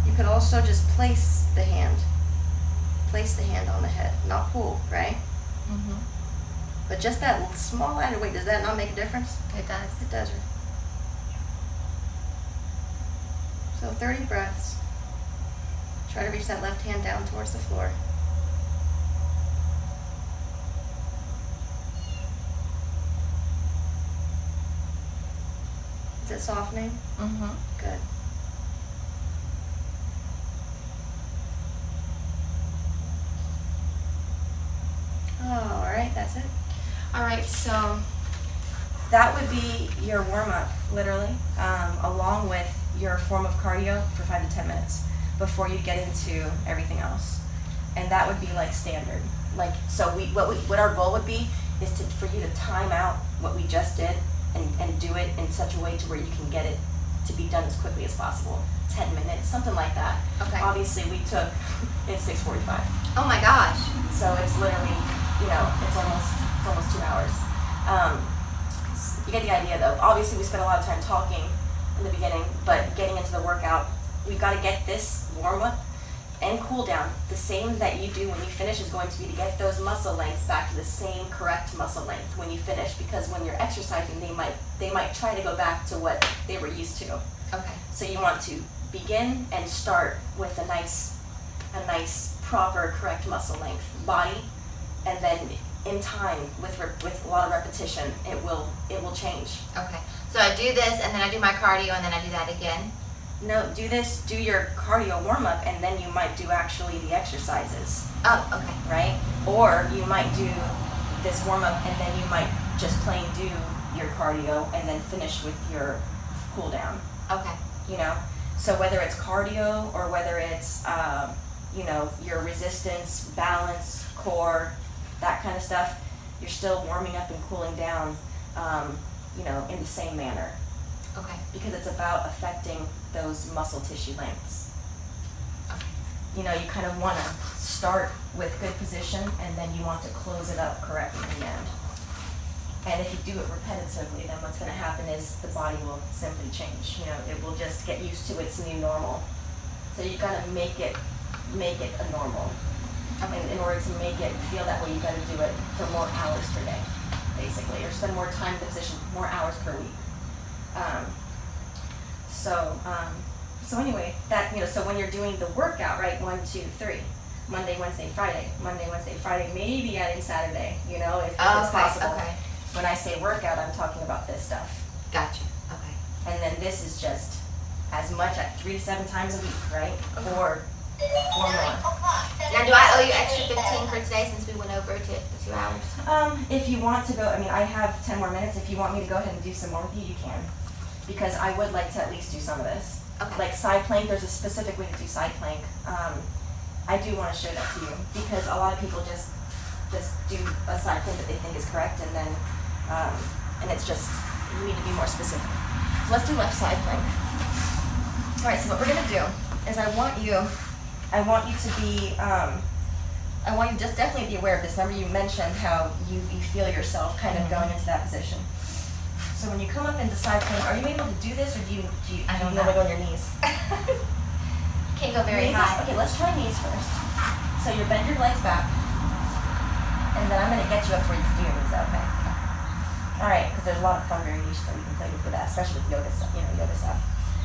You could also just place the hand on the head, not pull, right? Mm-hmm. But just that small added weight, does that not make a difference? It does. It does. So 30 breaths. Try to reach that left hand down towards the floor. Is it softening? Mm-hmm. Good. Oh, all right, that's it. All right, so that would be your warm-up, literally, along with your form of cardio for 5 to 10 minutes before you get into everything else. And that would be like standard. Like, so what our goal would be is for you to time out what we just did and do it in such a way to where you can get it to be done as quickly as possible. 10 minutes, something like that. Okay. Obviously, it's 6:45. Oh my gosh. So it's literally, it's almost 2 hours. You get the idea though. Obviously, we spent a lot of time talking in the beginning, but getting into the workout, we've got to get this warm up and cool down. The same that you do when you finish is going to be to get those muscle lengths back to the same correct muscle length when you finish, because when you're exercising, they might try to go back to what they were used to. Okay. So you want to begin and start with a nice proper correct muscle length body, and then in time with a lot of repetition it will change. Okay. So I do this and then I do my cardio and then I do that again. No, do your cardio warm up, and then you might do actually the exercises. Oh, okay. Right? Or you might do this warm up and then you might just plain do your cardio and then finish with your cool down. Okay. So whether it's cardio or whether it's your resistance, balance, core, that kind of stuff, you're still warming up and cooling down in the same manner. Okay. Because it's about affecting those muscle tissue lengths. Okay. You kind of want to start with good position, and then you want to close it up correctly in the end. And if you do it repetitively, then what's going to happen is the body will simply change. It will just get used to its new normal. So you got to make it a normal. Okay. In order to make it feel that way, you got to do it for more hours per day. basically, or spend more time in the position, more hours per week. So anyway, that, so when you're doing the workout, right, 1, 2, 3, Monday, Wednesday, Friday, maybe adding Saturday, if it's possible. Okay. When I say workout, I'm talking about this stuff. Gotcha. Okay. And then this is just as much at 3 to 7 times a week, right? Okay. Or more. Now, do I owe you extra 15 for today since we went over to 2 hours? If you want to go, I have 10 more minutes. If you want me to go ahead and do some more with you, you can. Because I would like to at least do some of this. Okay. Like side plank, there's a specific way to do side plank. I do want to show that to you because a lot of people just do a side plank that they think is correct, and then and it's just, you need to be more specific. So let's do left side plank. All right, so what we're gonna do is I want you to be, I want you to just definitely be aware of this. Remember you mentioned how you feel yourself kind of going into that position. So when you come up into side plank, are you able to do this, or do you I don't normally know. go on your knees? Can't go very Knees? high. Okay, let's try knees first. So you bend your legs back, and then I'm gonna get you up where you can do your knees, is that okay? All right, because there's a lot of fun variations that we can play with that, especially with yoga stuff, yoga stuff.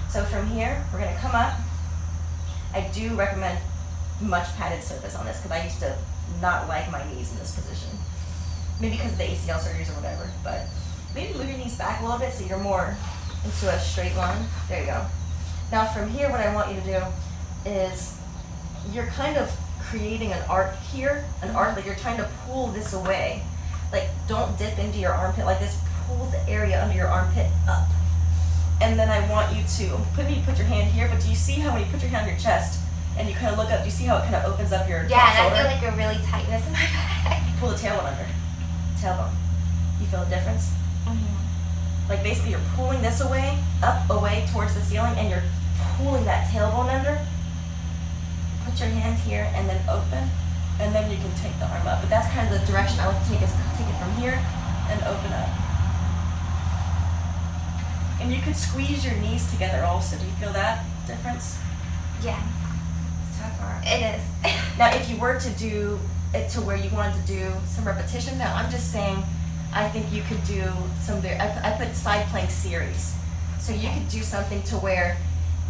So from here, we're gonna come up. I do recommend much padded surface on this because I used to not like my knees in this position. Maybe because of the ACL surgeries or whatever, but maybe move your knees back a little bit so you're more into a straight line. There you go. Now from here, what I want you to do is you're kind of creating an arc here, like you're trying to pull this away. Like don't dip into your armpit like this, pull the area under your armpit up. And then I want you to put your hand here, but do you see how when you put your hand on your chest and you kind of look up, do you see how it kind of opens up your Yeah, top and shoulder? I feel like a really tightness in my back. Pull the tailbone under. Tailbone. You feel a difference? Mm-hmm. Like basically you're pulling this away, up, away towards the ceiling, and you're pulling that tailbone under. Put your hand here and then open, and then you can take the arm up. But that's kind of the direction I like to take it from here and open up. And you could squeeze your knees together also. Do you feel that difference? Yeah, It's tough, huh? it is. Now, if you were to do it to where you wanted to do some repetition, now I'm just saying, I think you could do some, I put side plank series. So you could do something to where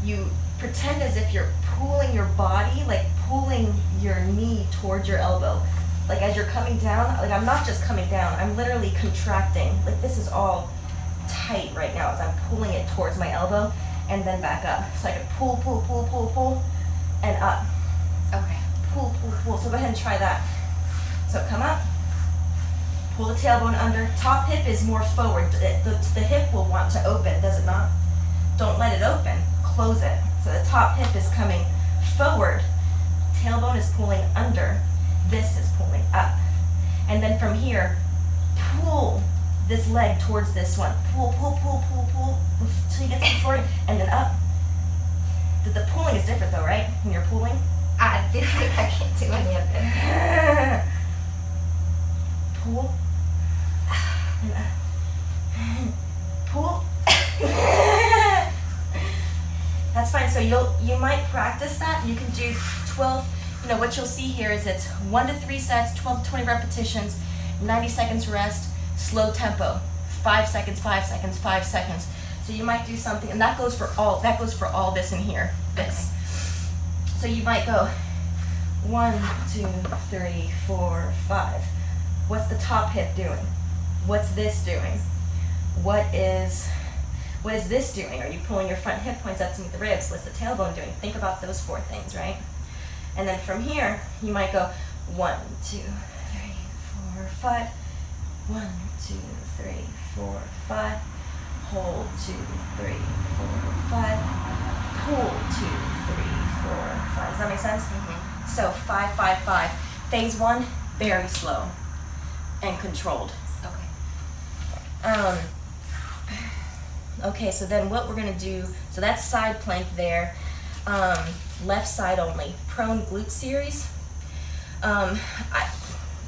you pretend as if you're pulling your body, like pulling your knee towards your elbow. Like as you're coming down, like I'm not just coming down, I'm literally contracting. Like this is all tight right now as I'm pulling it towards my elbow and then back up. So I can pull, pull, pull, pull, pull, and up. Okay. Pull, pull, pull. So go ahead and try that. So come up, pull the tailbone under. Top hip is more forward. The hip will want to open, does it not? Don't let it open, close it. So the top hip is coming forward. Tailbone is pulling under. This is pulling up. And then from here, pull this leg towards this one. Pull, pull, pull, pull, pull, until you get to the floor, and then up. The pulling is different though, right? When you're pulling. I feel like I can't do any of it. Pull. And up. Pull. That's fine. So you might practice that. You can do 12. What you'll see here is it's 1 to 3 sets, 12 to 20 repetitions, 90 seconds rest, slow tempo, 5 seconds, 5 seconds, 5 seconds. So you might do something, and that goes for all this in here. This. So you might go 1, 2, 3, 4, 5. What's the top hip doing? What's this doing? What is this doing? Are you pulling your front hip points up to meet the ribs? What's the tailbone doing? Think about those 4 things, right? And then from here, you might go 1, 2, 3, 4, 5. 1, 2, 3, 4, 5. Hold 2, 3, 4, 5. Pull 2, 3, 4, 5. Does that make sense? Mm-hmm. So 5, 5, 5. Phase 1, very slow and controlled. Okay. Okay, so then what we're gonna do, so that's side plank there, left side only, prone glute series. I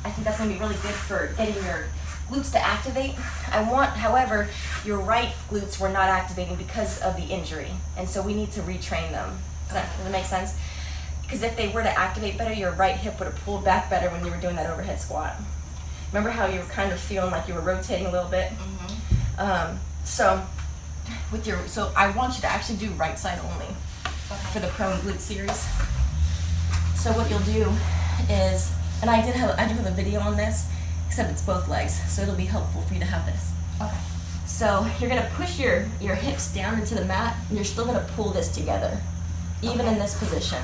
think that's gonna be really good for getting your glutes to activate. However, your right glutes were not activating because of the injury, and so we need to retrain them. Does that make sense? Because if they were to activate better, your right hip would have pulled back better when you were doing that overhead squat. Remember how you were kind of feeling like you were rotating a little bit? So I want you to actually do right side only for the prone glute series. So what you'll do is, and I do have a video on this, except it's both legs, so it'll be helpful for you to have this. Okay. So you're gonna push your hips down into the mat, and you're still gonna pull this together, even in this position.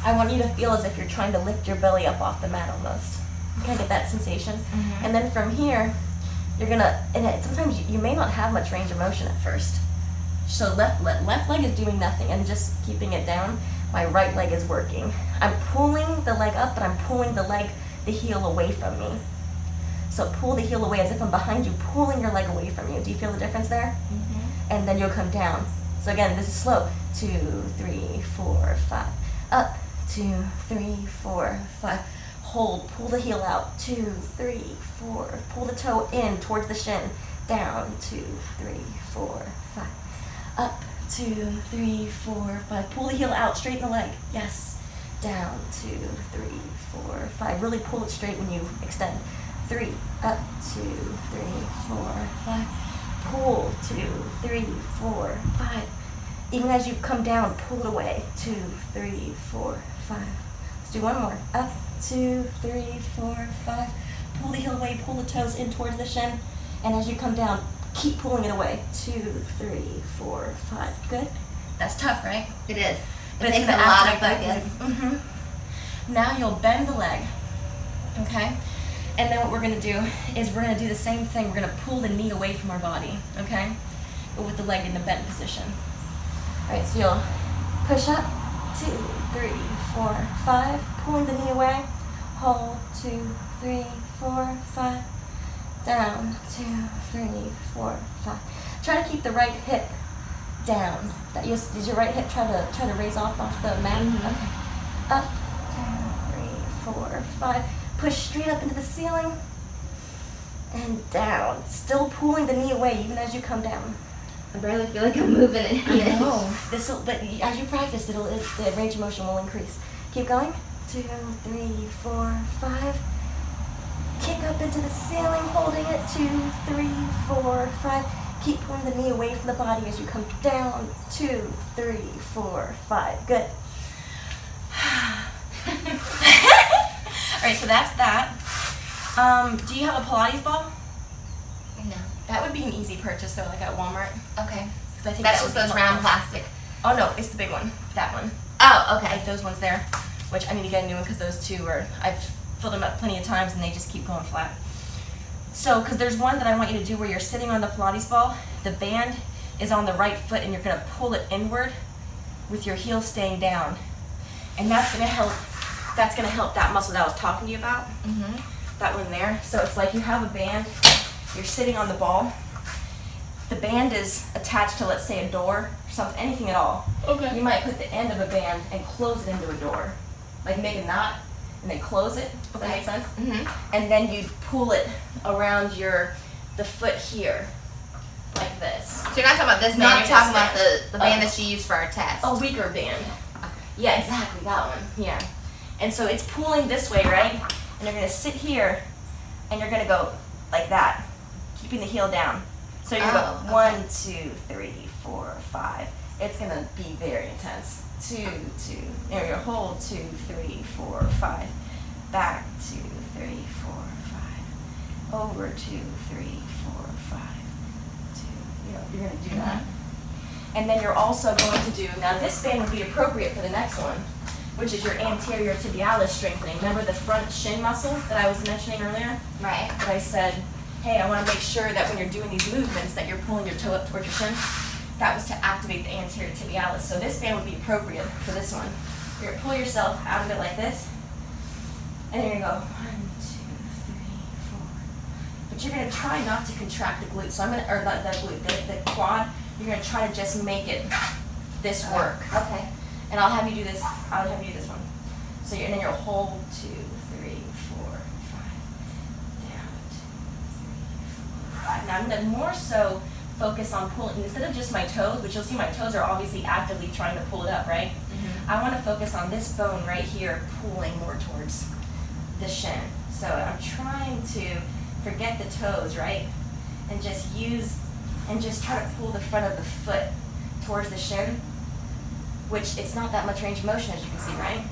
I want you to feel as if you're trying to lift your belly up off the mat almost. You kind of get that sensation. And then from here, you're gonna, sometimes you may not have much range of motion at first. So left leg is doing nothing and just keeping it down. My right leg is working. I'm pulling the leg up, but I'm pulling the heel away from me. So pull the heel away as if I'm behind you, pulling your leg away from you. Do you feel the difference there? And then you'll come down. So again, this is slow. 2, 3, 4, 5. Up, 2, 3, 4, 5. Hold, pull the heel out. 2, 3, 4. Pull the toe in towards the shin. Down, 2, 3, 4, 5. Up, 2, 3, 4, 5. Pull the heel out, straighten the leg. Yes. Down, 2, 3, 4, 5. Really pull it straight when you extend. 3, up, 2, 3, 4, 5. Pull, 2, 3, 4, 5. Even as you come down, pull it away. 2, 3, 4, 5. Let's do one more. Up, 2, 3, 4, 5. Pull the heel away, pull the toes in towards the shin. And as you come down, keep pulling it away. 2, 3, 4, 5. Good? That's tough, right? It is. But It it's takes a gonna lot of activate focus. Now you'll bend the leg, okay? And then what we're gonna do is we're gonna do the same thing. We're gonna pull the knee away from our body, okay? But with the leg in the bent position. All right, so you'll push up, 2, 3, 4, 5. Pulling the knee away. Hold, 2, 3, 4, 5. Down, 2, 3, 4, 5. Try to keep the right hip down. Did your right hip try to raise off the mat? Okay. Up, 2, 3, 4, 5. Push straight up into the ceiling. And down. Still pulling the knee away even as you come down. I barely feel like I'm moving it. I know. But as you practice, the range of motion will increase. Keep going. 2, 3, 4, 5. Kick up into the ceiling, holding it. 2, 3, 4, 5. Keep pulling the knee away from the body as you come down. 2, 3, 4, 5. Good. All right, so that's that. Do you have a Pilates ball? No. That would be an easy purchase though, like at Walmart. Okay. Because I think That it's was just those round plastic. Oh no, it's the big one. That one. Oh, okay. Like those ones there, which I need to get a new one because those two I've filled them up plenty of times and they just keep going flat. So, because there's one that I want you to do where you're sitting on the Pilates ball, the band is on the right foot and you're going to pull it inward with your heel staying down. And that's going to help that muscle that I was talking to you about, that one there. So it's like you have a band, you're sitting on the ball, the band is attached to, let's say, a door, or something, anything at all. Okay. You might put the end of a band and close it into a door. Like make a knot and then close it. Does that make sense? And then you pull it around the foot here, like this. So you're not talking about this Not band, you're talking this about the band that she used for our test. A weaker band. Okay. Yeah, exactly, that one. Yeah. And so it's pulling this way, right? And you're gonna sit here and you're gonna go like that, keeping the heel down. So you're gonna go 1, 2, 3, 4, 5. It's gonna be very intense. 2, 2. You're gonna hold 2, 3, 4, 5. Back 2, 3, 4, 5. Over 2, 3, 4, 5. 2. You're gonna do that. And then you're also going to do, now this band would be appropriate for the next one, which is your anterior tibialis strengthening. Remember the front shin muscle that I was mentioning earlier? Right. That I said, hey, I want to make sure that when you're doing these movements that you're pulling your toe up towards your shin. That was to activate the anterior tibialis. So this band would be appropriate for this one. You're going to pull yourself out of it like this. And you're going to go 1, 2, 3, 4. But you're going to try not to contract the glute. So I'm going to, or not the glute, the quad. You're going to try to just make it this work. Okay. And I'll have you do this. I'll have you do this one. So and then you'll hold 2, 3, 4, 5. Down 2, 3, 4, 5. Now I'm going to more so focus on pulling instead of just my toes, which you'll see my toes are obviously actively trying to pull it up, right? I want to focus on this bone right here, pulling more towards the shin. So I'm trying to forget the toes, right? And just try to pull the front of the foot towards the shin, which it's not that much range of motion, as you can see, right?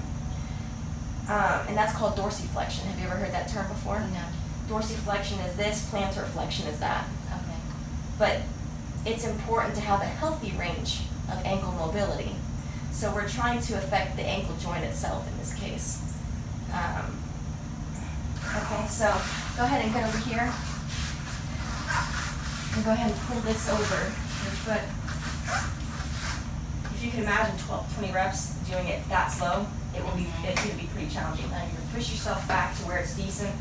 And that's called dorsiflexion. Have you ever heard that term before? No. Dorsiflexion is this, plantar flexion is that. Okay. But it's important to have a healthy range of ankle mobility. So we're trying to affect the ankle joint itself in this case. Okay, so go ahead and get over here. And go ahead and pull this over your foot. If you can imagine 20 reps doing it that slow, it's going to be pretty challenging. Now you're going to push yourself back to where it's decent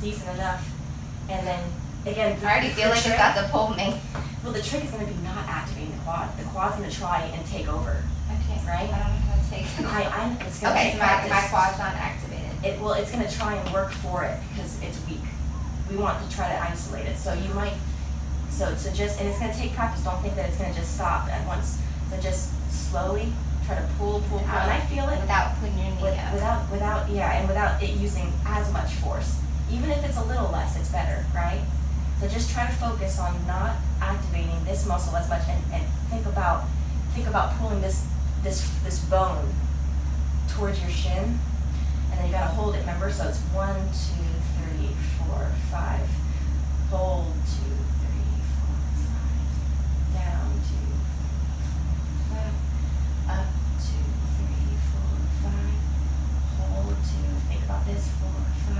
enough. And then, again, I already feel like it's about to pull me. Well, the trick is going to be not activating the quad. The quad's going to try and take over. Okay. Right? I don't know how to take it. It's going to Okay, take so my practice. quad's not activated. It's going to try and work for it because it's weak. We want to try to isolate it. So you might, and it's going to take practice. Don't think that it's going to just stop at once. So just slowly try to pull. And I feel it. Without putting your knee up. Without it using as much force. Even if it's a little less, it's better, right? So just try to focus on not activating this muscle as much, and think about pulling this bone towards your shin, and then you gotta hold it. Remember, so it's 1, 2, 3, 4, 5. Hold 2, 3, 4, 5. Down 2, 3, 4, 5. Up 2, 3, 4, 5. Hold 2. Think about this. 4, 5.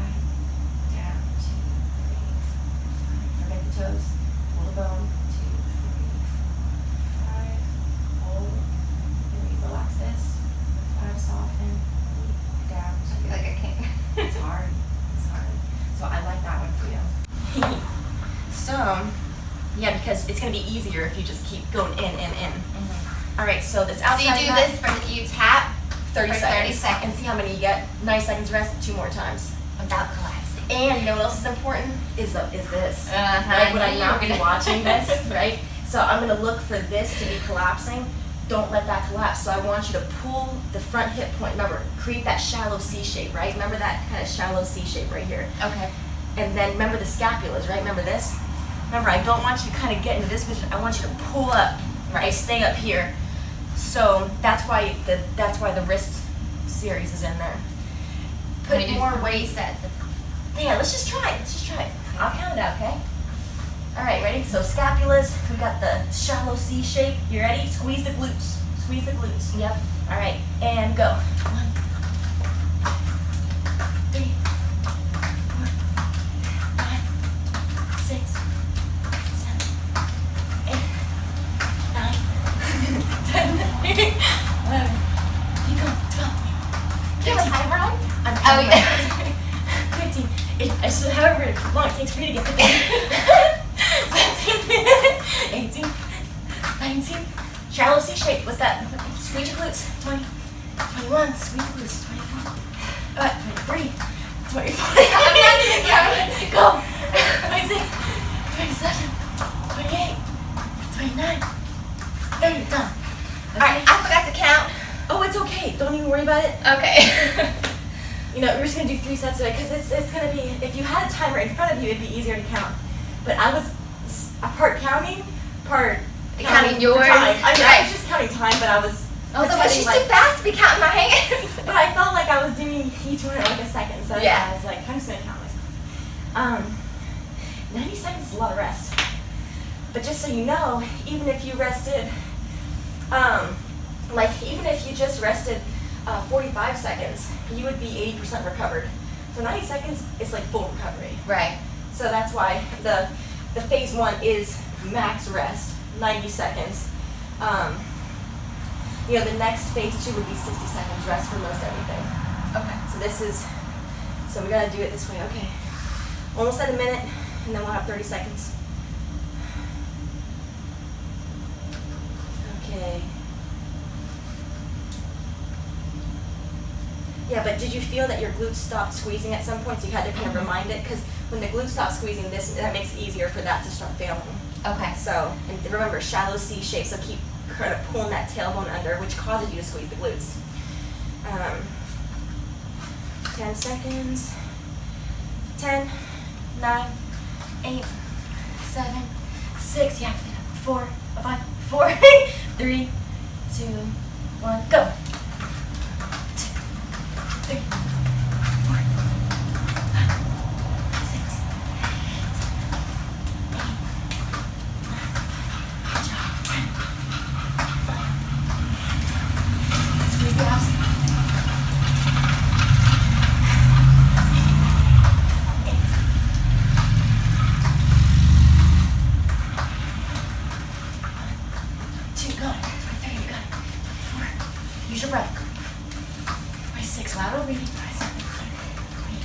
Down 2, 3, 4, 5. Forget the toes. Pull the bone. 2, 3, 4, 5. Hold. And we relax this. 5. Soften. Down. I feel like I can't. It's hard. So I like that one for you. So, yeah, because it's going to be easier if you just keep going in. Mm-hmm. All right, so this So outside you do mat, this for, you tap 30 for seconds. 30 seconds. And see how many you get. 90 seconds rest, 2 more times. without collapsing. And you know what else is important? Is this. Uh-huh. Right? Would I not be watching this, right? So I'm going to look for this to be collapsing. Don't let that collapse. So I want you to pull the front hip point. Remember, create that shallow C shape, right? Remember that kind of shallow C shape right here. Okay. And then remember the scapulas, right? Remember this? Remember, I don't want you to kind of get into this position. I want you to pull up, right? Stay up here. So that's why the wrist series is in there. Put more weight. Sets. Yeah, let's just try it. I'll count it out, okay? All right, ready? So scapulas, we got the shallow C shape. You ready? Squeeze the glutes. Yep. All right, and go. 1, 3, 4, 5, 6, 7, 8, 9, 10, 11. Keep going. 12. Give us high round? I'm Oh, counting yeah. 15. However long it takes for you to get to 15. 17, 18, 19. Shallow C shape. What's that? Squeeze your glutes. 20, 21. Squeeze the glutes. 24. 23. 24. I'm not even counting. Go. 26. 27. 28. 29. 30. Done. Okay. Alright, I forgot to count. Oh, it's okay. Don't even worry about it. Okay. You know, we're just gonna do 3 sets of it because it's gonna be. If you had a timer in front of you, it'd be easier to count. But I was part counting, part Counting yours. time. I mean, I Right. was just counting time, but I was. Also, but pretending she's like, too fast to be counting my hands. But I felt like I was doing each one in like a second, so Yeah. I was like, I'm just gonna count myself. 90 seconds is a lot of rest. But just so you know, even if you rested, even if you just rested 45 seconds, you would be 80% recovered. So 90 seconds is like full recovery. Right. So that's why the phase 1 is max rest, 90 seconds. The next phase 2 would be 60 seconds rest for most everything. Okay. So we gotta do it this way, okay. Almost at a minute, and then we'll have 30 seconds. Okay. Yeah, but did you feel that your glutes stopped squeezing at some point, so you had to kind of remind it? Because when the glutes stop squeezing, that makes it easier for that to start failing. Okay. So, and remember, shallow C shape, so keep kind of pulling that tailbone under, which causes you to squeeze the glutes. 10 seconds. 10, 9, 8, 7, 6. You have to get up. 4, 5, 4, 3, 2, 1, go. 2, 3, 4, 5, 6, 7, 8, 9. Good job. 10. Squeeze the abs. 2, go. 3, you got it. 4, use your breath. 26, lateral breathing. 27,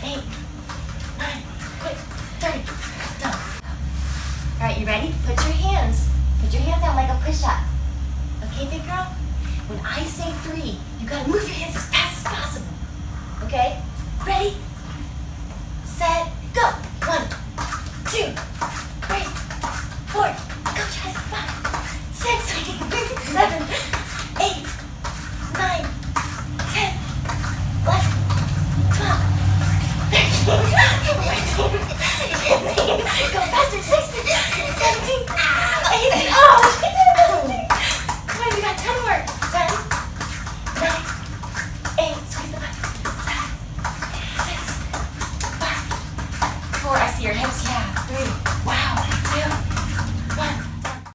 28, 9, quick, 30, done. All right, you ready? Put your hands down like a push-up. Okay, big girl? When I say 3, you gotta move your hands as fast as possible. Okay? Ready? Set, go. 1, 2,